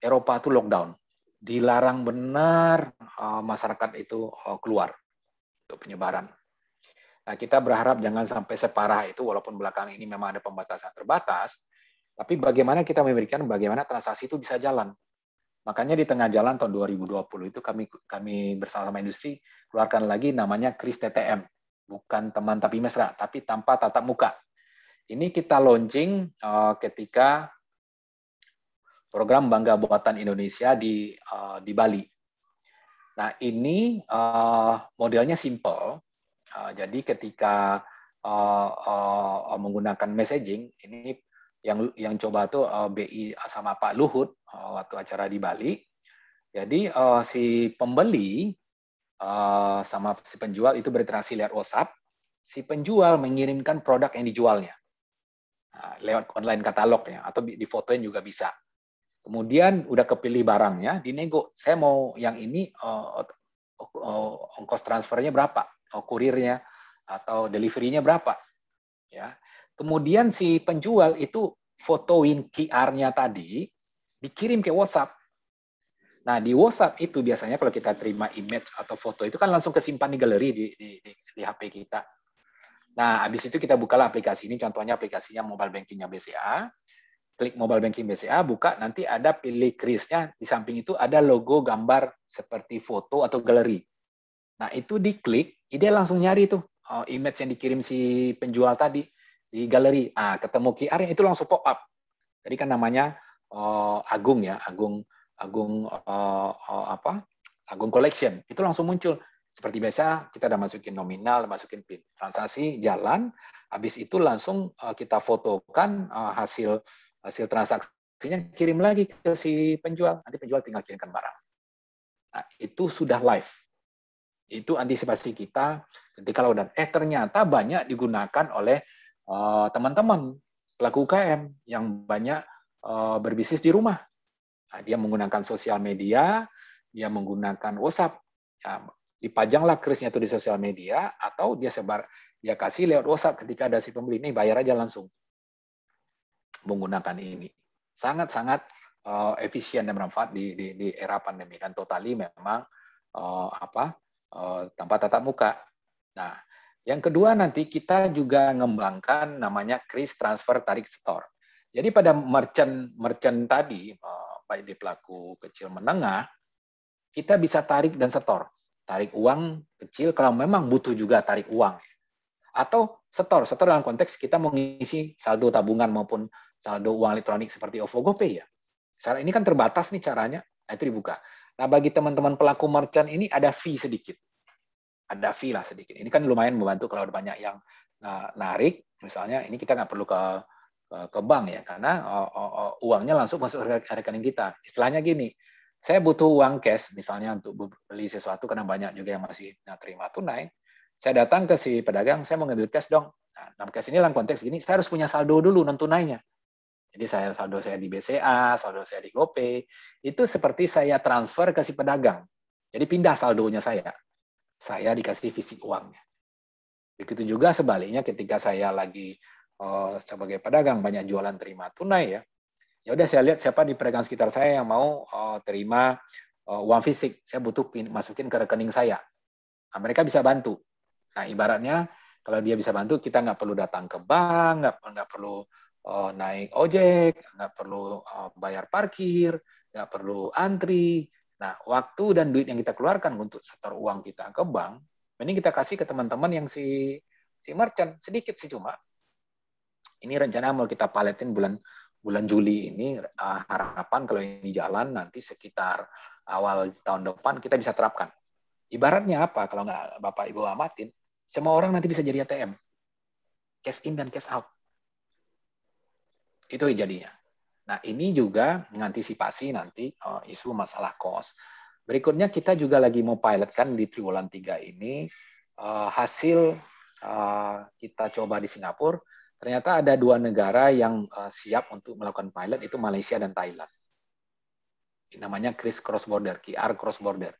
Eropa itu lockdown. Dilarang benar masyarakat itu keluar untuk penyebaran. Nah, kita berharap jangan sampai separah itu, walaupun belakang ini memang ada pembatasan terbatas, tapi bagaimana kita memberikan bagaimana transaksi itu bisa jalan. Makanya di tengah jalan tahun 2020 itu kami bersama industri keluarkan lagi namanya Kris TTM. Bukan teman tapi mesra, tapi tanpa tatap muka. Ini kita launching ketika program Bangga Buatan Indonesia di Bali. Nah, ini modelnya simple. Jadi ketika menggunakan messaging, ini yang coba tuh BI sama Pak Luhut waktu acara di Bali. Jadi si pembeli sama si penjual itu berinteraksi lewat WhatsApp. Si penjual mengirimkan produk yang dijualnya lewat online katalog ya, atau difotoin juga bisa. Kemudian udah kepilih barangnya, dinego. Saya mau yang ini ongkos transfernya berapa, kurirnya atau delivery-nya berapa, ya. Kemudian si penjual itu fotoin QR-nya tadi, dikirim ke WhatsApp. Nah, di WhatsApp itu biasanya kalau kita terima image atau foto itu kan langsung kesimpan di galeri di HP kita. Nah, habis itu kita bukalah aplikasi ini, contohnya aplikasinya mobile banking-nya BCA. Klik mobile banking BCA, buka, nanti ada pilih krisnya, di samping itu ada logo gambar seperti foto atau galeri. Nah, itu diklik, dia langsung nyari tuh image yang dikirim si penjual tadi di galeri. Ketemu QR itu langsung pop up. Tadi kan namanya Agung ya, Agung Collection. Itu langsung muncul. Seperti biasa, kita udah masukin nominal, masukin PIN. Transaksi jalan, habis itu langsung kita fotokan hasil transaksinya, kirim lagi ke si penjual. Nanti penjual tinggal kirimkan barang. Nah, itu sudah live. Itu antisipasi kita ketika lockdown. Ternyata banyak digunakan oleh teman-teman pelaku UKM yang banyak berbisnis di rumah. Nah, dia menggunakan sosial media, dia menggunakan WhatsApp. Ya, dipajanglah krisnya itu di sosial media, atau dia kasih lewat WhatsApp ketika ada si pembeli, ini bayar aja langsung menggunakan ini. Sangat-sangat efisien dan bermanfaat di era pandemi, dan totali memang tanpa tatap muka. Nah, yang kedua nanti kita juga mengembangkan namanya kris transfer tarik setor. Jadi pada merchant tadi, baik di pelaku kecil menengah, kita bisa tarik dan setor. Tarik uang kecil kalau memang butuh juga tarik uang. Atau setor dalam konteks kita mengisi saldo tabungan maupun saldo uang elektronik seperti OVO GoPay ya. Ini kan terbatas nih caranya, nah itu dibuka. Nah, bagi teman-teman pelaku merchant ini ada fee sedikit. Ada fee lah sedikit. Ini kan lumayan membantu kalau ada banyak yang narik, misalnya ini kita nggak perlu ke bank ya, karena uangnya langsung masuk ke rekening kita. Istilahnya gini, saya butuh uang cash misalnya untuk beli sesuatu karena banyak juga yang masih terima tunai. Saya datang ke si pedagang, saya mau ngambil cash dong. Nah, dalam cash ini dalam konteks gini, saya harus punya saldo dulu non tunainya. Jadi saldo saya di BCA, saldo saya di GoPay, itu seperti saya transfer ke si pedagang. Jadi pindah saldonya saya. Saya dikasih fisik uangnya. Begitu juga sebaliknya ketika saya lagi sebagai pedagang banyak jualan terima tunai ya. Ya udah saya lihat siapa di pedagang sekitar saya yang mau terima uang fisik. Saya butuh masukin ke rekening saya. Nah, mereka bisa bantu. Nah, ibaratnya kalau dia bisa bantu, kita nggak perlu datang ke bank, nggak perlu naik ojek, nggak perlu bayar parkir, nggak perlu antri. Nah, waktu dan duit yang kita keluarkan untuk setor uang kita ke bank, mending kita kasih ke teman-teman yang si merchant, sedikit sih cuma. Ini rencana mau kita paletin bulan Juli ini, harapan kalau ini jalan nanti sekitar awal tahun depan kita bisa terapkan. Ibaratnya apa? Kalau nggak Bapak Ibu amatin, semua orang nanti bisa jadi ATM. Cash in dan cash out. Itu jadinya. Nah, ini juga mengantisipasi nanti isu masalah cost. Berikutnya kita juga lagi mau pilotkan di triwulan 3 ini hasil kita coba di Singapura. Ternyata ada 2 negara yang siap untuk melakukan pilot, itu Malaysia dan Thailand. Ini namanya kris cross border, QR cross border.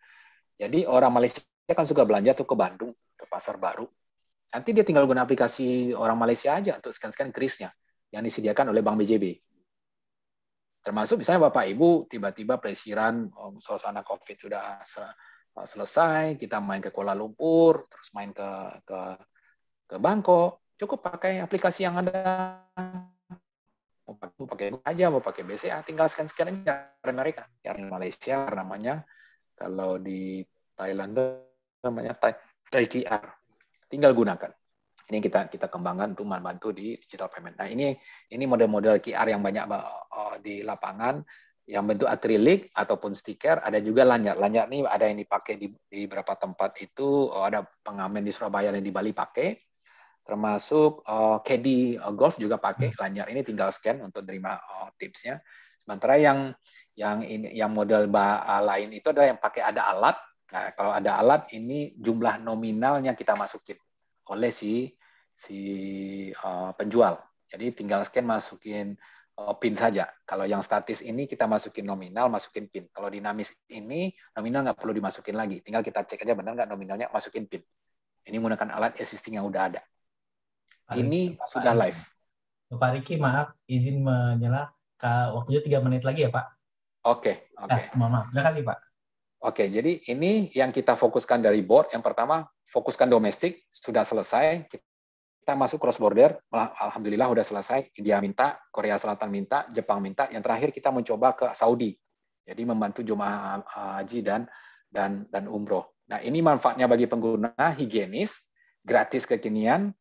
Jadi orang Malaysia kan suka belanja tuh ke Bandung, ke Pasar Baru. Nanti dia tinggal guna aplikasi orang Malaysia aja untuk scan-scan krisnya yang disediakan oleh Bank BJB. Termasuk misalnya Bapak Ibu tiba-tiba pelesiran, suasana COVID sudah selesai, kita main ke Kuala Lumpur, terus main ke Bangkok, cukup pakai aplikasi yang ada. Mau pakai aja, mau pakai BCA, tinggal scan-scan aja dari mereka. Yang Malaysia namanya, kalau di Thailand namanya Thai QR. Tinggal gunakan. Ini kita kembangkan untuk membantu di digital payment. Nah, ini model-model QR yang banyak di lapangan. yang bentuk akrilik ataupun stiker, ada juga lanyard. Lanyard ini ada yang dipakai di beberapa tempat itu, ada pengamen di Surabaya dan di Bali pakai, termasuk caddy golf juga pakai lanyard ini, tinggal scan untuk terima tipsnya. Sementara yang model lain itu adalah yang pakai ada alat. Nah, kalau ada alat ini jumlah nominalnya kita masukin oleh si penjual. Jadi tinggal scan, masukin PIN saja. Kalau yang statis ini kita masukin nominal, masukin PIN. Kalau dinamis ini nominal nggak perlu dimasukin lagi. Tinggal kita cek aja benar nggak nominalnya, masukin PIN. Ini menggunakan alat existing yang udah ada. Ini sudah live. Pak Riki, maaf izin menyela. Waktunya 3 menit lagi ya Pak. Oke. Mohon maaf. Terima kasih Pak. Oke, jadi ini yang kita fokuskan dari board. Yang pertama, fokuskan domestik, sudah selesai. Kita masuk cross border, alhamdulillah udah selesai. India minta, Korea Selatan minta, Jepang minta. Yang terakhir kita mencoba ke Saudi. Jadi membantu jemaah haji dan umroh. Nah, ini manfaatnya bagi pengguna, higienis, gratis kekinian,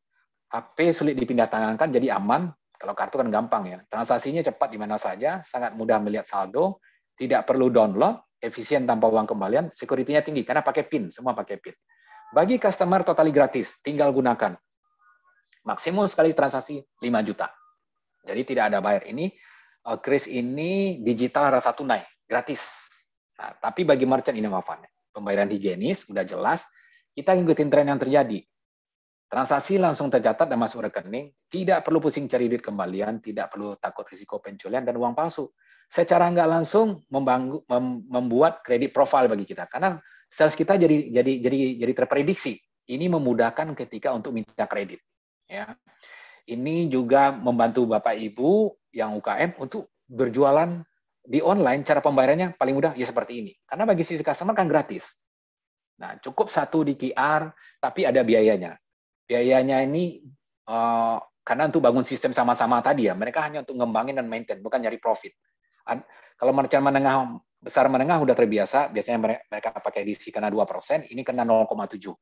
HP sulit dipindah tangankan, jadi aman. Kalau kartu kan gampang ya. Transaksinya cepat di mana saja, sangat mudah melihat saldo, tidak perlu download, efisien tanpa uang kembalian, security-nya tinggi karena pakai PIN, semua pakai PIN. Bagi customer totally gratis, tinggal gunakan. Maksimum sekali transaksi 5 juta. Jadi tidak ada bayar. Ini Kris ini digital rasa tunai, gratis. Nah, tapi bagi merchant ini manfaatnya. Pembayaran higienis, udah jelas. Kita ngikutin tren yang terjadi. Transaksi langsung tercatat dan masuk rekening. Tidak perlu pusing cari duit kembalian, tidak perlu takut risiko pencurian dan uang palsu. Secara nggak langsung membuat kredit profile bagi kita. Karena sales kita jadi terprediksi. Ini memudahkan ketika untuk minta kredit. Ya, ini juga membantu Bapak Ibu yang UKM untuk berjualan di online. Cara pembayarannya paling mudah ya seperti ini. Karena bagi sisi customer kan gratis. Nah, cukup satu di QR, tapi ada biayanya. Biayanya ini karena untuk bangun sistem sama-sama tadi ya, mereka hanya untuk ngembangin dan maintain, bukan nyari profit. Kalau merchant menengah, besar menengah udah terbiasa, biasanya mereka pakai edisi kena 2%, ini kena 0,7.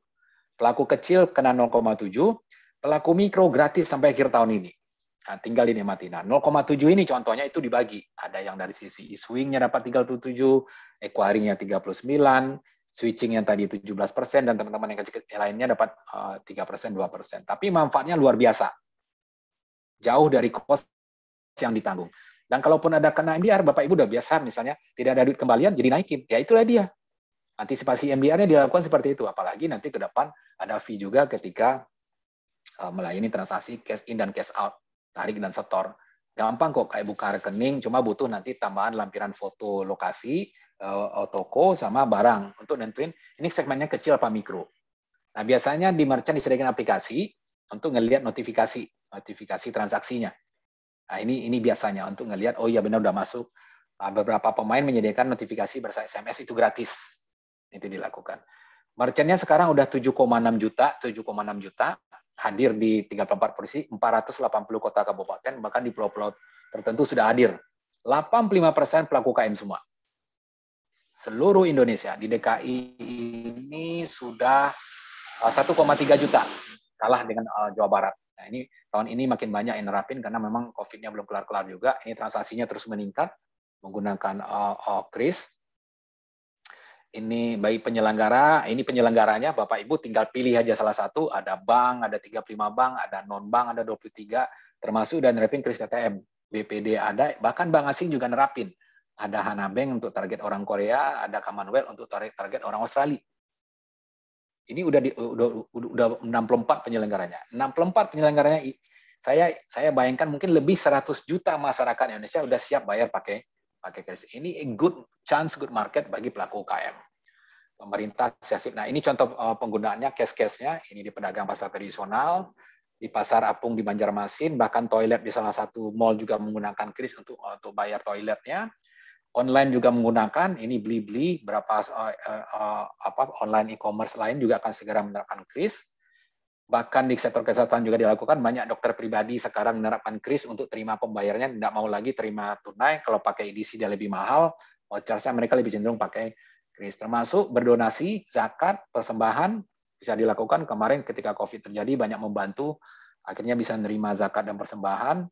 Pelaku kecil kena 0,7. Pelaku mikro gratis sampai akhir tahun ini. Nah, tinggal dinikmati. Nah, 0,7 ini contohnya itu dibagi. Ada yang dari sisi e-swing-nya dapat 37, acquiring-nya 39, switching yang tadi 17%, dan teman-teman yang kecil lainnya dapat 3%, 2%. Tapi manfaatnya luar biasa. Jauh dari cost yang ditanggung. Dan kalaupun ada kena MDR, Bapak Ibu udah biasa, misalnya tidak ada duit kembalian, jadi naikin. Ya itulah dia. Antisipasi MDR-nya dilakukan seperti itu. Apalagi nanti ke depan ada fee juga ketika melayani transaksi cash in dan cash out, tarik dan setor. Gampang kok, kayak buka rekening, cuma butuh nanti tambahan lampiran foto lokasi, toko, sama barang. Untuk nentuin, ini segmennya kecil apa mikro. Nah, biasanya di merchant disediakan aplikasi untuk ngelihat notifikasi transaksinya. Nah, ini biasanya untuk ngelihat, oh iya benar udah masuk. Beberapa pemain menyediakan notifikasi bersama SMS itu gratis. Itu dilakukan. Merchantnya sekarang udah 7,6 juta, hadir di 34 provinsi, 480 kota kabupaten, bahkan di pulau-pulau tertentu sudah hadir. 85% pelaku KM semua. Seluruh Indonesia, di DKI ini sudah 1,3 juta, kalah dengan Jawa Barat. Nah, ini tahun ini makin banyak yang nerapin karena memang COVID-nya belum kelar-kelar juga. Ini transaksinya terus meningkat menggunakan Kris. Ini bagi penyelenggara, ini penyelenggaranya Bapak Ibu tinggal pilih aja salah satu, ada bank, ada 35 bank, ada non-bank, ada 23, termasuk dan nerapin Kris TTM. BPD ada, bahkan bank asing juga nerapin. Ada Hana Bank untuk target orang Korea, ada Commonwealth untuk target orang Australia. Ini udah 64 penyelenggaranya. 64 penyelenggaranya, saya bayangkan mungkin lebih 100 juta masyarakat Indonesia udah siap bayar pakai Kris. Ini good chance, good market bagi pelaku UKM. Pemerintah siasat. Nah, ini contoh penggunaannya, case-case-nya. Ini di pedagang pasar tradisional, di pasar apung di Banjarmasin, bahkan toilet di salah satu mall juga menggunakan Kris untuk bayar toiletnya. Online juga menggunakan. Ini Blibli, berapa online e-commerce lain juga akan segera menerapkan Kris. Bahkan di sektor kesehatan juga dilakukan, banyak dokter pribadi sekarang menerapkan Kris untuk terima pembayarannya, tidak mau lagi terima tunai, kalau pakai edisi dia lebih mahal, voucher-nya mereka lebih cenderung pakai Kris. Termasuk berdonasi, zakat, persembahan, bisa dilakukan. Kemarin ketika COVID terjadi, banyak membantu, akhirnya bisa menerima zakat dan persembahan.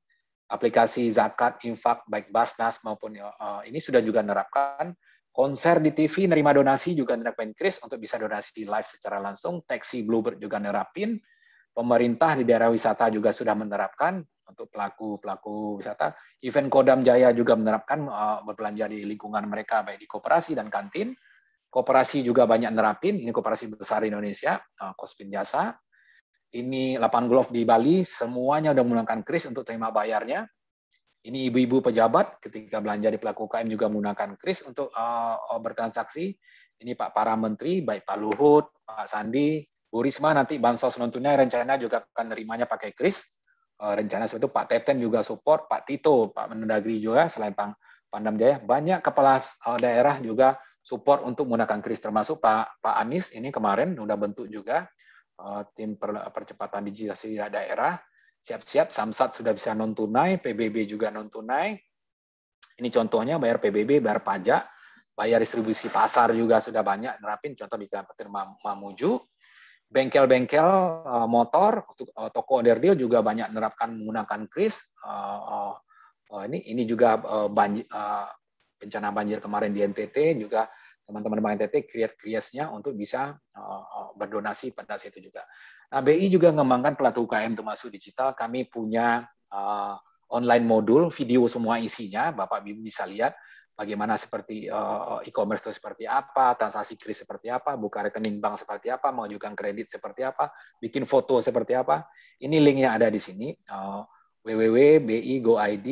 aplikasi zakat, infak, baik Basnas maupun ini sudah juga menerapkan. Konser di TV, nerima donasi juga menerapkan kris untuk bisa donasi live secara langsung. Taxi Bluebird juga nerapin. Pemerintah di daerah wisata juga sudah menerapkan untuk pelaku wisata. Event Kodam Jaya juga menerapkan berbelanja di lingkungan mereka, baik di koperasi dan kantin. Koperasi juga banyak nerapin. Ini koperasi besar Indonesia, Kospin Jasa. Ini lapangan golf di Bali, semuanya udah menggunakan kris untuk terima bayarnya. Ini ibu-ibu pejabat ketika belanja di pelaku UKM juga menggunakan kris untuk bertransaksi. Ini Pak para menteri, baik Pak Luhut, Pak Sandi, Bu Risma nanti bansos non tunai rencana juga akan nerimanya pakai kris. Rencana seperti itu Pak Teten juga support, Pak Tito, Pak Mendagri juga selain Pangdam Jaya, banyak kepala daerah juga support untuk menggunakan kris, termasuk Pak Anies ini kemarin udah bentuk juga tim percepatan digitalisasi daerah. Siap-siap, Samsat sudah bisa non-tunai, PBB juga non-tunai. Ini contohnya bayar PBB, bayar pajak, bayar distribusi pasar juga sudah banyak nerapin, contoh di Kabupaten Mamuju. Bengkel-bengkel motor, toko onderdil juga banyak menerapkan menggunakan kris. Ini juga bencana banjir kemarin di NTT, juga teman-teman NTT create-nya untuk bisa berdonasi pada situ juga. Nah, BI juga mengembangkan pelaku UKM termasuk digital. Kami punya online modul, video semua isinya. Bapak Ibu bisa lihat bagaimana seperti e-commerce itu seperti apa, transaksi kris seperti apa, buka rekening bank seperti apa, mengajukan kredit seperti apa, bikin foto seperti apa. Ini linknya ada di sini, www.bi.go.id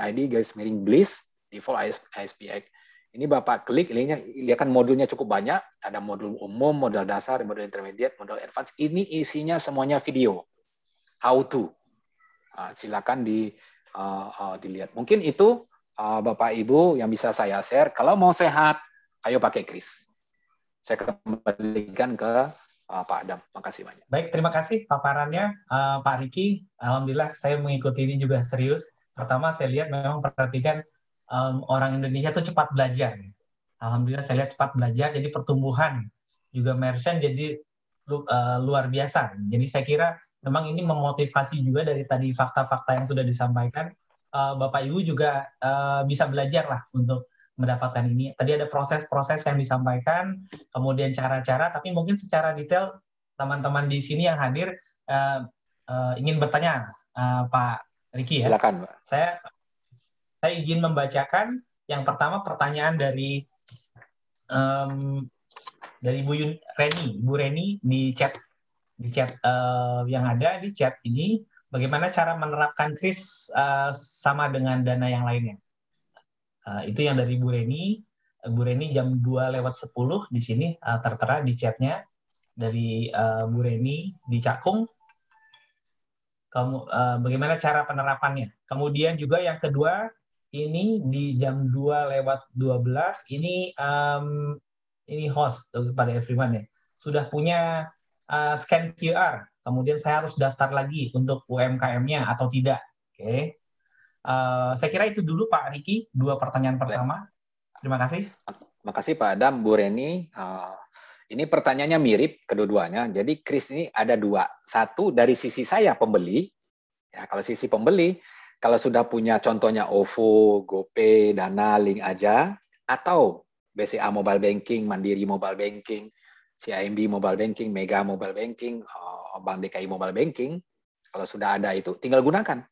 /ID/bliss default ISPX. Ini Bapak klik linknya, lihat kan modulnya cukup banyak. Ada modul umum, modul dasar, modul intermediate, modul advance. Ini isinya semuanya video. How to. Silakan dilihat. Mungkin itu Bapak Ibu yang bisa saya share. Kalau mau sehat, ayo pakai kris. Saya kembalikan ke Pak Adam. Makasih banyak. Baik, terima kasih paparannya Pak Riki. Alhamdulillah saya mengikuti ini juga serius. Pertama saya lihat memang perhatikan orang Indonesia itu cepat belajar. Alhamdulillah saya lihat cepat belajar, jadi pertumbuhan juga merchant jadi luar biasa. Jadi saya kira memang ini memotivasi juga dari tadi fakta-fakta yang sudah disampaikan. Bapak Ibu juga bisa belajar lah untuk mendapatkan ini. Tadi ada proses-proses yang disampaikan, kemudian cara-cara, tapi mungkin secara detail teman-teman di sini yang hadir ingin bertanya Pak Riki ya. Silakan, Pak. Saya izin membacakan yang pertama pertanyaan dari Bu Reni di chat yang ada di chat ini, bagaimana cara menerapkan kris sama dengan dana yang lainnya. Itu yang dari Bu Reni. Bu Reni jam 2:10 di sini tertera di chatnya dari Bu Reni di Cakung. Bagaimana cara penerapannya. Kemudian juga yang kedua, ini di jam 2:12 ini host kepada everyone ya. Sudah punya scan QR. Kemudian saya harus daftar lagi untuk UMKM-nya atau tidak. Oke. Saya kira itu dulu Pak Riki, 2 pertanyaan pertama. Terima kasih. Terima kasih Pak Adam, Bu Reni. Ini pertanyaannya mirip kedua-duanya. Jadi kris ini ada 2. Satu dari sisi saya pembeli. Ya, kalau sisi pembeli, kalau sudah punya contohnya OVO, GoPay, Dana, Link aja, atau BCA Mobile Banking, Mandiri Mobile Banking, CIMB Mobile Banking, Mega Mobile Banking, Bank DKI Mobile Banking, kalau sudah ada itu, tinggal gunakan.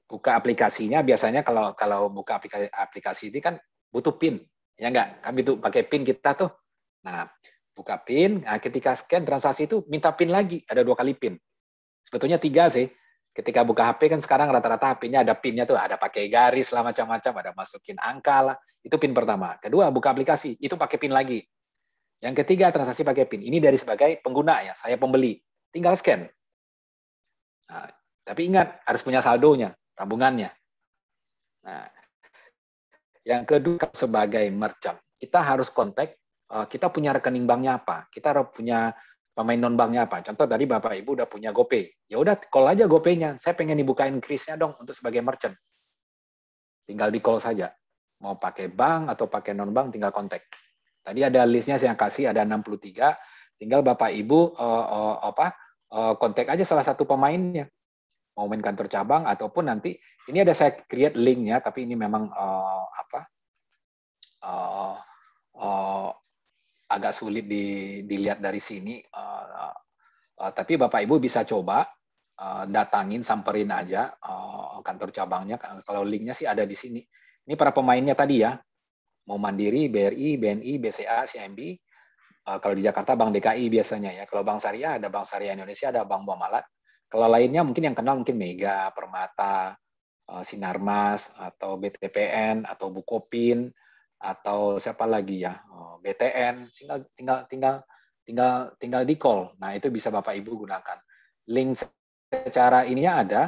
Buka aplikasinya, biasanya kalau buka aplikasi ini kan butuh PIN. Ya enggak? Kami tuh pakai PIN kita tuh. Nah, buka PIN, nah ketika scan transaksi itu minta PIN lagi, ada 2 kali PIN. Sebetulnya 3 sih. Ketika buka HP kan sekarang rata-rata HP-nya ada PIN-nya tuh, ada pakai garis lah macam-macam, ada masukin angka lah. Itu PIN pertama. Kedua, buka aplikasi, itu pakai PIN lagi. Yang ketiga, transaksi pakai PIN. Ini dari sebagai pengguna ya, saya pembeli. Tinggal scan. Nah, tapi ingat, harus punya saldonya, tabungannya. Nah, yang kedua, sebagai merchant, kita harus kontak, kita punya rekening banknya apa, kita harus punya pemain non banknya apa. Contoh tadi Bapak Ibu udah punya GoPay. Ya udah call aja GoPay-nya. Saya pengen dibukain krisnya dong untuk sebagai merchant. Tinggal di call saja. Mau pakai bank atau pakai non bank tinggal kontak. Tadi ada listnya saya kasih ada 63. Tinggal Bapak Ibu kontak aja salah satu pemainnya. mau main kantor cabang ataupun nanti ini ada saya create linknya, tapi ini memang agak sulit dilihat dari sini. Tapi Bapak Ibu bisa coba datangin, samperin aja kantor cabangnya. Kalau linknya sih ada di sini. Ini para pemainnya tadi ya, mau Mandiri, BRI, BNI, BCA, CIMB. Kalau di Jakarta Bank DKI biasanya ya. Kalau Bank Syariah ada Bank Syariah Indonesia, ada Bank Muamalat. Kalau lainnya mungkin yang kenal mungkin Mega, Permata, Sinarmas, atau BTPN, atau Bukopin, atau siapa lagi ya, BTN. Tinggal di call. Nah itu bisa Bapak Ibu gunakan. Link secara ininya ada.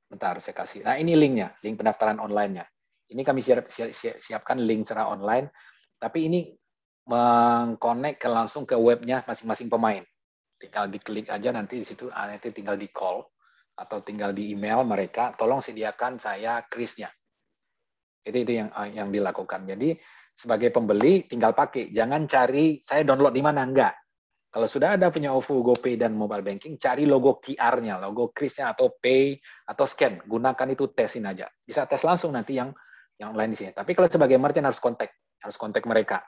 Bentar saya kasih. Nah ini linknya, link pendaftaran online-nya. Ini kami siapkan link secara online. Tapi ini mengconnect langsung ke webnya masing-masing pemain. Tinggal diklik aja nanti di situ, nanti tinggal di call atau tinggal di email mereka. Tolong sediakan saya krisnya. Itu yang dilakukan. Jadi sebagai pembeli tinggal pakai, jangan cari saya download di mana, enggak. Kalau sudah ada punya OVO, GoPay dan mobile banking, cari logo QR-nya, logo krisnya atau pay atau scan, gunakan itu, tesin aja. Bisa tes langsung nanti yang lain di sini. Tapi kalau sebagai merchant harus kontak mereka.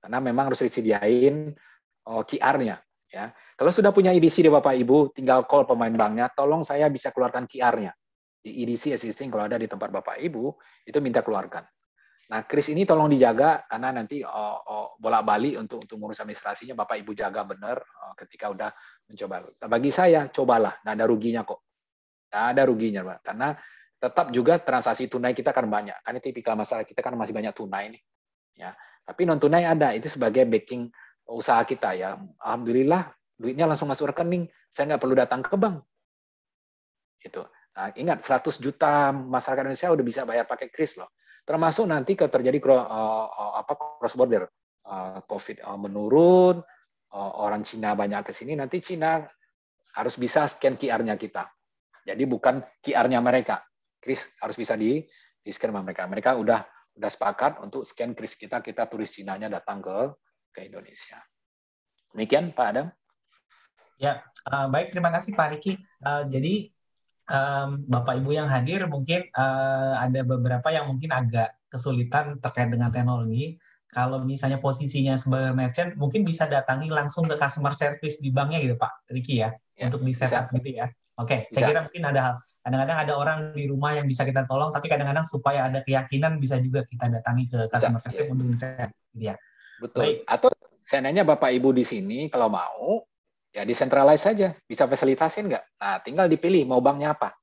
Karena memang harus disediain QR-nya ya. Kalau sudah punya EDC di Bapak Ibu, tinggal call pemain banknya, tolong saya bisa keluarkan QR-nya. Di EDC existing kalau ada di tempat Bapak Ibu, itu minta keluarkan. Nah, kris ini tolong dijaga karena nanti bolak-balik untuk ngurus administrasinya Bapak Ibu jaga benar ketika udah mencoba. Bagi saya cobalah, nggak ada ruginya kok. Nggak ada ruginya, Pak. Karena tetap juga transaksi tunai kita kan banyak. Kan ini tipikal masalah kita kan masih banyak tunai nih. Ya. Tapi non tunai ada, itu sebagai backing usaha kita ya. Alhamdulillah duitnya langsung masuk rekening, saya nggak perlu datang ke bank. Gitu. Nah, ingat 100 juta masyarakat Indonesia udah bisa bayar pakai kris loh. Termasuk nanti kalau terjadi cross border, COVID menurun, orang Cina banyak ke sini, nanti Cina harus bisa scan QR-nya kita. Jadi bukan QR-nya mereka, kris harus bisa di-scan sama mereka. Mereka udah sepakat untuk scan kris kita turis Cinanya datang ke Indonesia. Demikian Pak Adam. Ya, baik, terima kasih Pak Riki. Jadi Bapak Ibu yang hadir mungkin ada beberapa yang mungkin agak kesulitan terkait dengan teknologi. Kalau misalnya posisinya sebagai merchant, mungkin bisa datangi langsung ke customer service di banknya gitu Pak Riki ya, untuk di setup gitu ya. Oke, saya kira mungkin kadang-kadang ada orang di rumah yang bisa kita tolong, tapi kadang-kadang supaya ada keyakinan bisa juga kita datangi ke customer service untuk bisa gitu ya. Betul. Baik. Atau saya nanya Bapak Ibu di sini kalau mau ya decentralize saja, bisa fasilitasin nggak? Nah, tinggal dipilih mau banknya apa.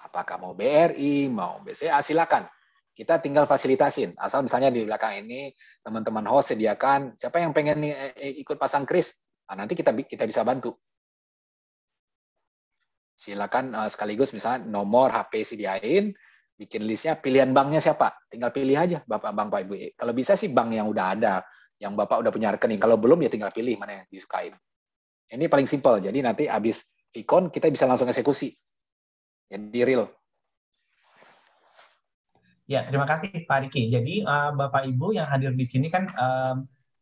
Apakah mau BRI, mau BCA, silakan. Kita tinggal fasilitasin. Asal misalnya di belakang ini teman-teman host sediakan, siapa yang pengen ikut pasang kris, nah, nanti kita bisa bantu. Silakan sekaligus misalnya nomor HP sediain, bikin listnya, pilihan banknya siapa, tinggal pilih aja Bapak Ibu. Kalau bisa sih bank yang udah ada, yang Bapak udah punya rekening. Kalau belum ya tinggal pilih mana yang disukain. Ini paling simpel. Jadi nanti habis Vicon kita bisa langsung eksekusi. Jadi real. Ya, terima kasih Pak Riki. Jadi Bapak Ibu yang hadir di sini kan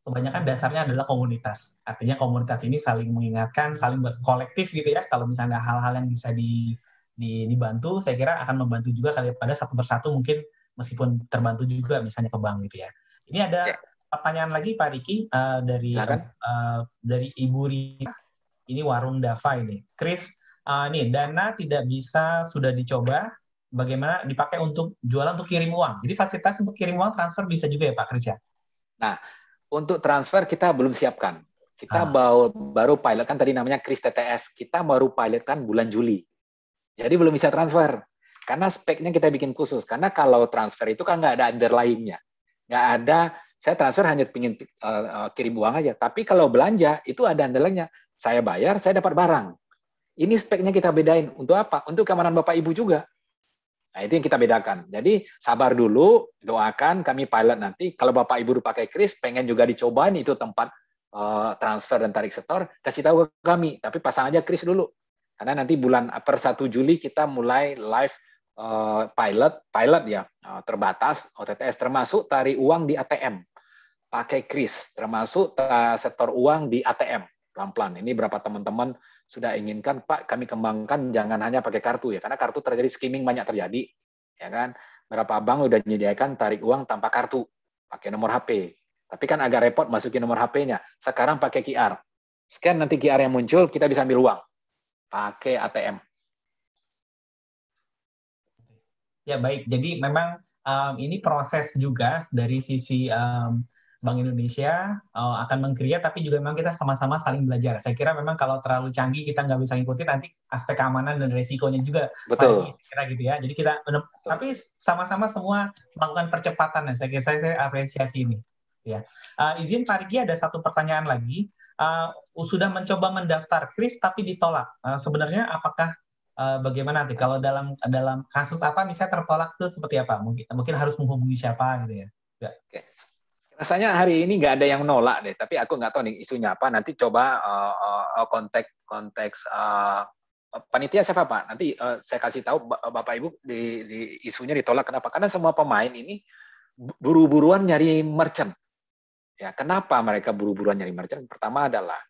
kebanyakan dasarnya adalah komunitas. Artinya komunitas ini saling mengingatkan, saling berkolektif gitu ya. Kalau misalnya hal-hal yang bisa dibantu, saya kira akan membantu juga daripada satu persatu mungkin meskipun terbantu juga misalnya ke bank gitu ya. Ini ada pertanyaan lagi Pak Riki dari Ibu Rita. Ini Warung Dava ini. Kris, nih dana tidak bisa sudah dicoba. Bagaimana dipakai untuk jualan untuk kirim uang? Jadi fasilitas untuk kirim uang transfer bisa juga ya Pak Kris ya? Nah, untuk transfer kita belum siapkan. Kita baru pilot kan tadi namanya Kris TTS. Kita baru pilot kan bulan Juli. Jadi belum bisa transfer. Karena speknya kita bikin khusus. Karena kalau transfer itu kan nggak ada underlying-nya. Nggak ada, saya transfer hanya ingin kirim uang aja. Tapi kalau belanja itu ada underlying-nya. Saya bayar, saya dapat barang. Ini speknya kita bedain. Untuk apa? Untuk keamanan Bapak Ibu juga. Nah, itu yang kita bedakan. Jadi sabar dulu, doakan kami pilot nanti. Kalau Bapak Ibu pakai kris, pengen juga dicobain itu tempat transfer dan tarik setor, kasih tahu ke kami. Tapi pasang aja kris dulu. Karena nanti per 1 Juli kita mulai live pilot ya, terbatas OTTS, termasuk tarik uang di ATM. Pakai kris, termasuk setor uang di ATM. pelan-pelan. Ini berapa teman-teman sudah inginkan, Pak, kami kembangkan jangan hanya pakai kartu ya, karena kartu terjadi skimming banyak terjadi, ya kan? Berapa bank udah menyediakan tarik uang tanpa kartu, pakai nomor HP. Tapi kan agak repot masukin nomor HP-nya. Sekarang pakai QR. Scan nanti QR yang muncul, kita bisa ambil uang. Pakai ATM. Ya baik, jadi memang ini proses juga dari sisi Bank Indonesia akan meng-create, tapi juga memang kita sama-sama saling belajar. Saya kira memang kalau terlalu canggih kita nggak bisa ngikutin, nanti aspek keamanan dan resikonya juga. Betul. Kira gitu ya. Jadi kita, tapi sama-sama semua melakukan percepatan. Saya kira saya apresiasi ini. Ya, izin Pak Riki, ada satu pertanyaan lagi. Sudah mencoba mendaftar KRIS tapi ditolak. Sebenarnya apakah bagaimana nanti kalau dalam kasus apa misalnya tertolak tuh seperti apa? Mungkin harus menghubungi siapa gitu ya? Ya. Oke. Rasanya hari ini nggak ada yang nolak deh, tapi aku nggak tahu nih isunya apa. Nanti coba konteks panitia siapa Pak? Nanti saya kasih tahu Bapak Ibu di isunya ditolak kenapa? Karena semua pemain ini buru-buruan nyari merchant. Ya, kenapa mereka buru-buruan nyari merchant? Pertama adalah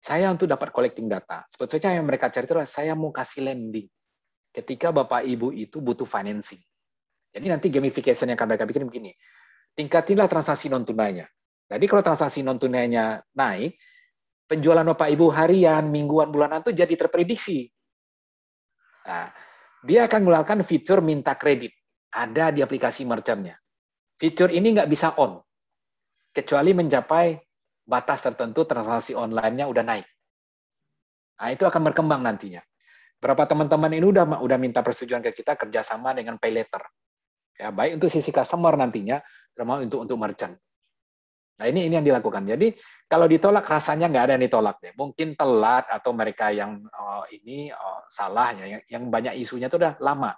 saya untuk dapat collecting data. Sebetulnya yang mereka cari itu adalah saya mau kasih lending. Ketika Bapak Ibu itu butuh financing. Jadi nanti gamification yang akan mereka bikin begini. Tingkatilah transaksi non-tunainya. Jadi kalau transaksi non-tunainya naik, penjualan Bapak Ibu harian, mingguan, bulanan itu jadi terprediksi. Nah, dia akan mengeluarkan fitur minta kredit. Ada di aplikasi merchant-nya. Fitur ini nggak bisa on. Kecuali mencapai batas tertentu transaksi online-nya udah naik. Nah, itu akan berkembang nantinya. Berapa teman-teman ini udah minta persetujuan ke kita kerjasama dengan pay letter. Ya, baik untuk sisi customer nantinya, termasuk untuk merchant. Nah, ini yang dilakukan. Jadi, kalau ditolak rasanya nggak ada yang ditolak deh. Mungkin telat atau mereka yang salah ya. Yang banyak isunya itu udah lama.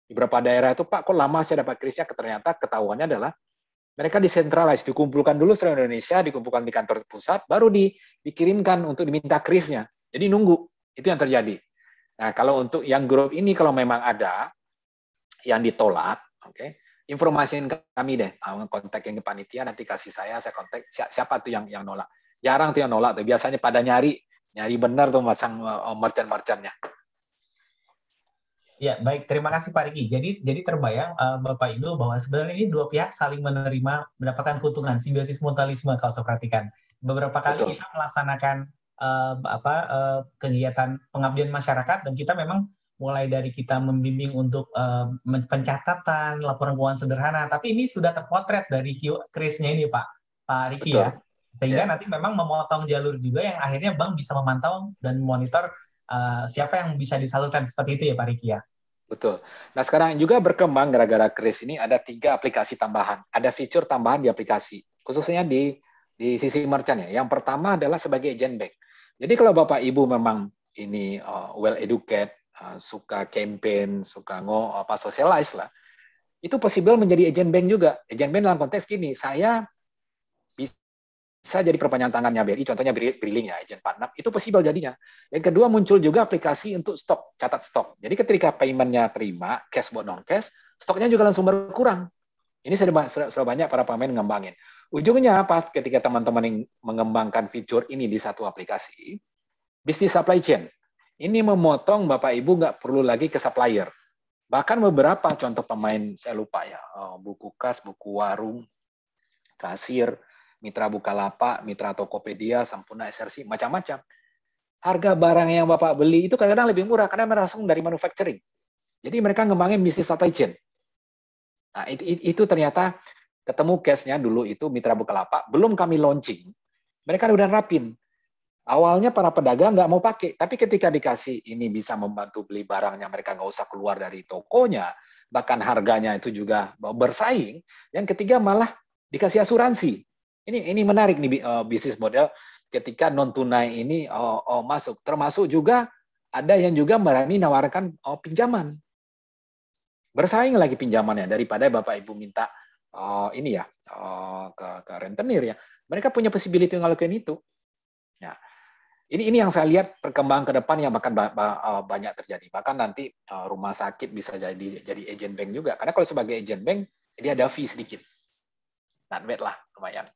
Di beberapa daerah itu, Pak, kok lama saya dapat krisnya? Ternyata ketahuannya adalah mereka desentralize, dikumpulkan dulu seluruh Indonesia, dikumpulkan di kantor pusat, baru dikirimkan untuk diminta krisnya. Jadi nunggu, itu yang terjadi. Nah, kalau untuk yang grup ini, kalau memang ada yang ditolak, oke, informasiin kami deh, kontak yang ke panitia, nanti kasih saya kontak siapa tuh yang nolak. Jarang tuh yang nolak tuh, biasanya pada nyari benar tuh masang merchant-merchantnya. Ya, baik. Terima kasih Pak Riki. Jadi terbayang Bapak Ibu bahwa sebenarnya ini dua pihak saling menerima, mendapatkan keuntungan, simbiosis mutualisme kalau saya perhatikan. Beberapa kali Betul. kita melaksanakan kegiatan pengabdian masyarakat dan kita memang mulai dari kita membimbing untuk pencatatan, laporan keuangan sederhana, tapi ini sudah terpotret dari KRIS-nya ini Pak Riki. Betul. Ya. Sehingga nanti memang memotong jalur juga yang akhirnya bank bisa memantau dan monitor siapa yang bisa disalurkan seperti itu ya Pak Riki ya. Betul. Nah sekarang juga berkembang gara-gara KRIS ini ada 3 aplikasi tambahan, ada fitur tambahan di aplikasi, khususnya di sisi merchant ya. Yang pertama adalah sebagai agent bank. Jadi kalau Bapak Ibu memang ini well educated, suka campaign, suka socialize lah, itu possible menjadi agent bank juga. Agent bank dalam konteks gini, saya bisa jadi perpanjangan tangannya BRI, contohnya Briling ya, agent partner, itu possible jadinya. Yang kedua muncul juga aplikasi untuk stok, catat stok. Jadi ketika payment-nya terima, cash buat non-cash, stoknya juga langsung berkurang. Ini sudah banyak para pemain ngembangin. Ujungnya apa? Ketika teman-teman mengembangkan fitur ini di satu aplikasi, bisnis supply chain. Ini memotong Bapak Ibu nggak perlu lagi ke supplier. Bahkan beberapa contoh pemain, saya lupa ya, buku kas, buku warung, kasir, Mitra Bukalapak, Mitra Tokopedia, Sampurna SRC, macam-macam. Harga barang yang Bapak beli itu kadang-kadang lebih murah karena langsung dari manufacturing. Jadi mereka ngembangin bisnis supply chain. Nah, itu ternyata ketemu case-nya dulu itu Mitra Bukalapak, belum kami launching, mereka udah rapin. Awalnya para pedagang nggak mau pakai, tapi ketika dikasih ini bisa membantu beli barangnya, mereka nggak usah keluar dari tokonya, bahkan harganya itu juga bersaing. Yang ketiga malah dikasih asuransi. Ini menarik nih bisnis model ketika non tunai ini masuk. Termasuk juga ada yang juga berani nawarkan pinjaman. Bersaing lagi pinjamannya daripada Bapak Ibu minta ini ya ke rentenir ya. Mereka punya possibility ngelakuin itu. Ya. Ini yang saya lihat perkembangan ke depan yang bahkan banyak terjadi. Bahkan nanti rumah sakit bisa jadi agent bank juga. Karena kalau sebagai agent bank dia ada fee sedikit. Not bad lah, lumayan.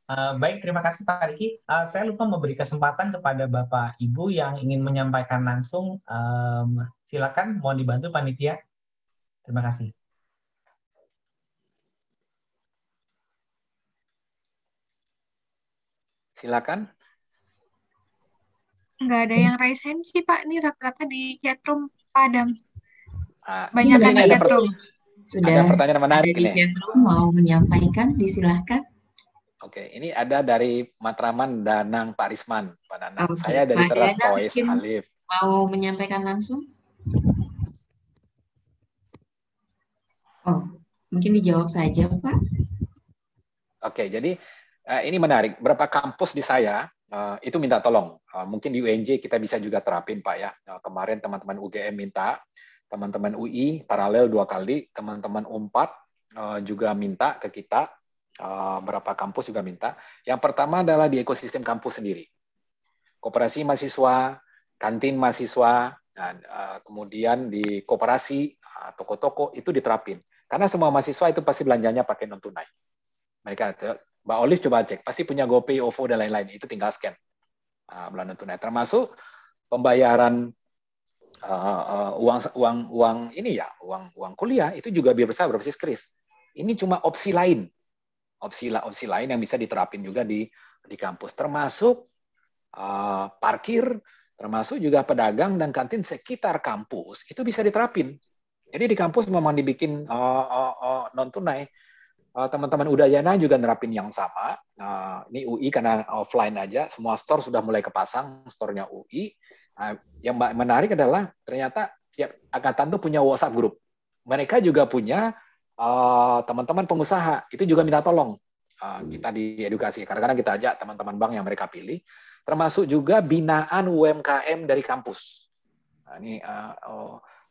Baik, terima kasih Pak Riki. Saya lupa memberi kesempatan kepada Bapak Ibu yang ingin menyampaikan langsung. Silakan, mohon dibantu panitia. Terima kasih. Silakan. Nggak ada yang raise hand sih Pak, ini rata-rata di chatroom Pak Adam. Banyak kan di chatroom. Sudah ada pertanyaan menarik ada di chatroom, mau menyampaikan, disilakan. Oke, ini ada dari Matraman Danang Pak Risman. Pak Danang, saya dari Pak Teras Danang Toys Alif. Mau menyampaikan langsung? Oh, mungkin dijawab saja Pak. Oke, jadi ini menarik. Berapa kampus di saya itu minta tolong. Mungkin di UNJ kita bisa juga terapin Pak ya. Kemarin teman-teman UGM minta, teman-teman UI paralel 2 kali, teman-teman UNPAD juga minta ke kita. Berapa kampus juga minta. Yang pertama adalah di ekosistem kampus sendiri. Koperasi mahasiswa, kantin mahasiswa, dan kemudian di koperasi, toko-toko itu diterapin. Karena semua mahasiswa itu pasti belanjanya pakai non tunai. Mereka, Mbak Olive coba cek, pasti punya GoPay, OVO dan lain-lain. Itu tinggal scan belanja non tunai. Termasuk pembayaran uang ini ya, uang kuliah itu juga berbasis kris. Ini cuma opsi lain. Opsi lain yang bisa diterapin juga di kampus, termasuk parkir, termasuk juga pedagang dan kantin sekitar kampus itu bisa diterapin. Jadi di kampus memang dibikin non tunai. Teman-teman Udayana juga nerapin yang sama. Ini UI karena offline aja, semua store sudah mulai kepasang, store-nya UI. Yang menarik adalah ternyata tiap angkatan tuh punya WhatsApp group. Mereka juga punya teman-teman pengusaha, itu juga minta tolong kita diedukasi. Kadang-kadang kita ajak teman-teman bank yang mereka pilih, termasuk juga binaan UMKM dari kampus. Ini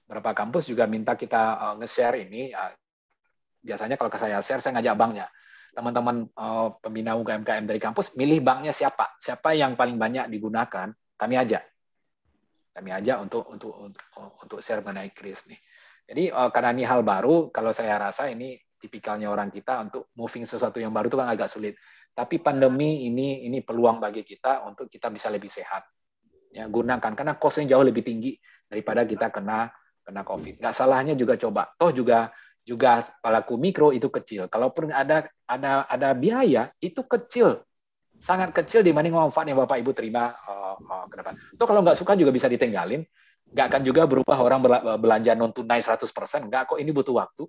beberapa kampus juga minta kita nge-share ini. Biasanya kalau saya share, saya ngajak banknya. Teman-teman pembina UMKM dari kampus, milih banknya siapa yang paling banyak digunakan, kami ajak. Untuk share mengenai kris nih. Jadi karena ini hal baru, kalau saya rasa ini tipikalnya orang kita untuk moving sesuatu yang baru itu kan agak sulit. Tapi pandemi ini peluang bagi kita untuk kita bisa lebih sehat. Ya, gunakan karena cost-nya jauh lebih tinggi daripada kita kena COVID. Nggak salahnya juga coba. Toh juga pelaku mikro itu kecil. Kalaupun ada biaya itu kecil. Sangat kecil dibanding manfaat yang Bapak Ibu terima ke depan. Itu kalau nggak suka juga bisa ditinggalin. Nggak akan juga berubah orang belanja non tunai 100%. Nggak kok, ini butuh waktu.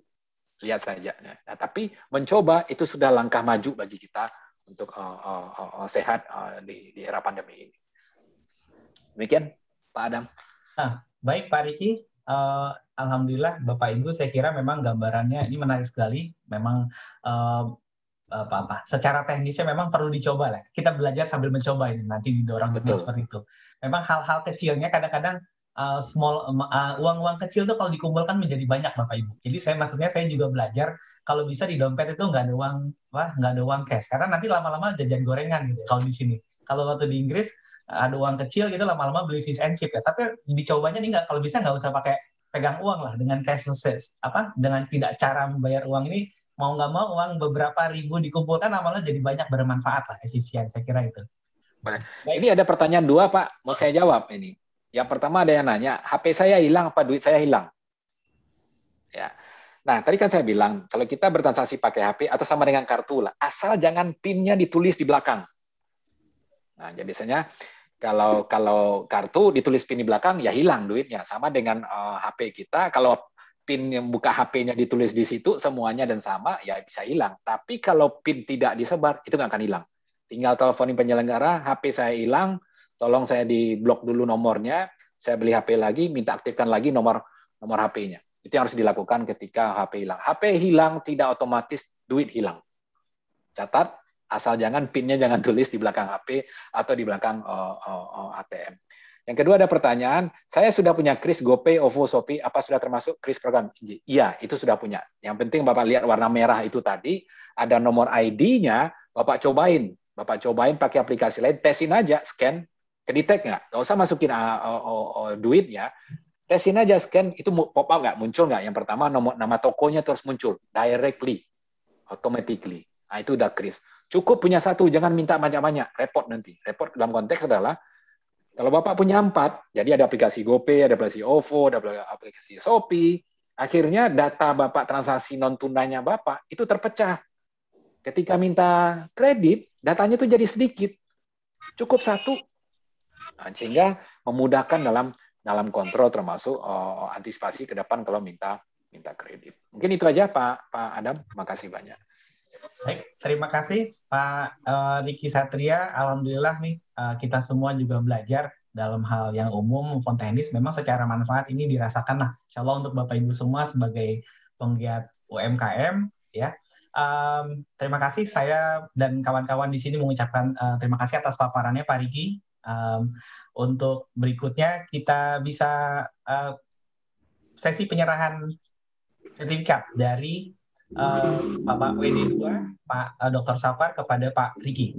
Lihat saja. Nah, tapi mencoba itu sudah langkah maju bagi kita untuk sehat di era pandemi ini. Demikian, Pak Adam. Nah, baik Pak Riki. Alhamdulillah Bapak Ibu, saya kira memang gambarannya ini menarik sekali. Memang secara teknisnya memang perlu dicoba lah. Kita belajar sambil mencoba ini, nanti didorong seperti itu. Memang hal-hal kecilnya kadang-kadang uang-uang kecil tuh kalau dikumpulkan menjadi banyak Bapak Ibu. Jadi saya juga belajar kalau bisa di dompet itu nggak ada uang cash, karena nanti lama-lama jajan gorengan gitu kalau di sini. Kalau waktu di Inggris ada uang kecil gitu, lama-lama beli fish and chip ya. Tapi dicobanya nih kalau bisa nggak usah pakai pegang uang lah, dengan cashless dengan tidak cara membayar uang ini, mau nggak mau uang beberapa ribu dikumpulkan lama-lama jadi banyak, bermanfaat lah, efisien, saya kira itu. Baik. Ini ada pertanyaan 2 Pak, mau saya jawab ini. Yang pertama ada yang nanya, HP saya hilang apa duit saya hilang? Ya. Nah, tadi kan saya bilang, kalau kita bertransaksi pakai HP atau sama dengan kartu lah, asal jangan PIN-nya ditulis di belakang. Nah, jadi biasanya kalau kartu ditulis PIN di belakang, ya hilang duitnya. Sama dengan HP kita, kalau PIN yang buka HP-nya ditulis di situ, semuanya dan sama, ya bisa hilang. Tapi kalau PIN tidak disebar, itu nggak akan hilang. Tinggal teleponin penyelenggara, HP saya hilang, tolong saya di-blok dulu nomornya, saya beli HP lagi, minta aktifkan lagi nomor HP-nya. Itu yang harus dilakukan ketika HP hilang. HP hilang tidak otomatis duit hilang. Catat, asal jangan PIN-nya jangan tulis di belakang HP atau di belakang ATM. Yang kedua ada pertanyaan, saya sudah punya kris GoPay, OVO, Shopee, apa sudah termasuk kris program? Iya, itu sudah punya. Yang penting Bapak lihat warna merah itu tadi, ada nomor ID-nya, Bapak cobain pakai aplikasi lain, tesin aja, scan, kedetek nggak? Nggak usah masukin duitnya, tesin aja, scan, itu pop up nggak? Muncul nggak? Yang pertama nama tokonya terus muncul, directly, automatically. Nah, itu udah kris. Cukup punya satu, jangan minta banyak-banyak, repot nanti. Repot dalam konteks adalah, kalau Bapak punya 4, jadi ada aplikasi GoPay, ada aplikasi OVO, ada aplikasi Shopee, akhirnya data Bapak transaksi non-tunainya Bapak itu terpecah. Ketika minta kredit, datanya itu jadi sedikit. Cukup satu. Nah, sehingga memudahkan dalam kontrol termasuk antisipasi ke depan kalau minta kredit. Mungkin itu aja Pak Adam, terima kasih banyak. Baik, terima kasih Pak Riki Satria. Alhamdulillah nih kita semua juga belajar dalam hal yang umum maupun teknis. Memang secara manfaat ini dirasakan. Nah, insya Allah untuk Bapak Ibu semua sebagai penggiat UMKM, ya. Terima kasih, saya dan kawan-kawan di sini mengucapkan terima kasih atas paparannya Pak Riki. Untuk berikutnya kita bisa sesi penyerahan sertifikat dari Bapak WD2, Pak Dr. Safar kepada Pak Riki.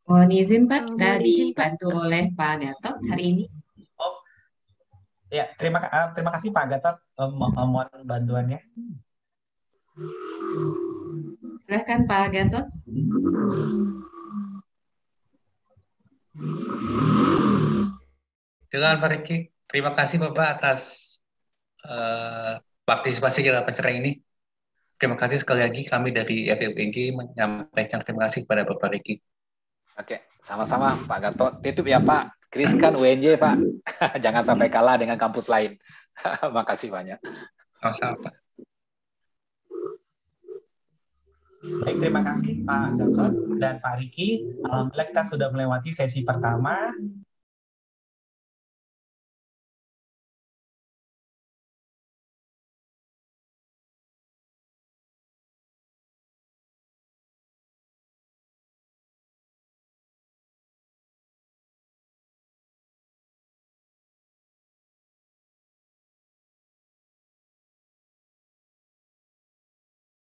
Mohon izin Pak, dibantu oleh Pak Gatot hari ini. Oh, ya terima kasih Pak Gatot, mohon bantuannya. Silakan Pak Gatot. Silakan Pak Riki. Terima kasih Bapak atas partisipasi dalam acara ini. Terima kasih sekali lagi kami dari FEUNJ menyampaikan terima kasih kepada Bapak Riki. Oke, sama-sama Pak Gatot. Titip ya Pak, keriskan UNJ Pak. Jangan sampai kalah dengan kampus lain. Makasih banyak. Sama-sama Pak. Baik, terima kasih Pak Gatot dan Pak Riki. Alhamdulillah kita sudah melewati sesi pertama.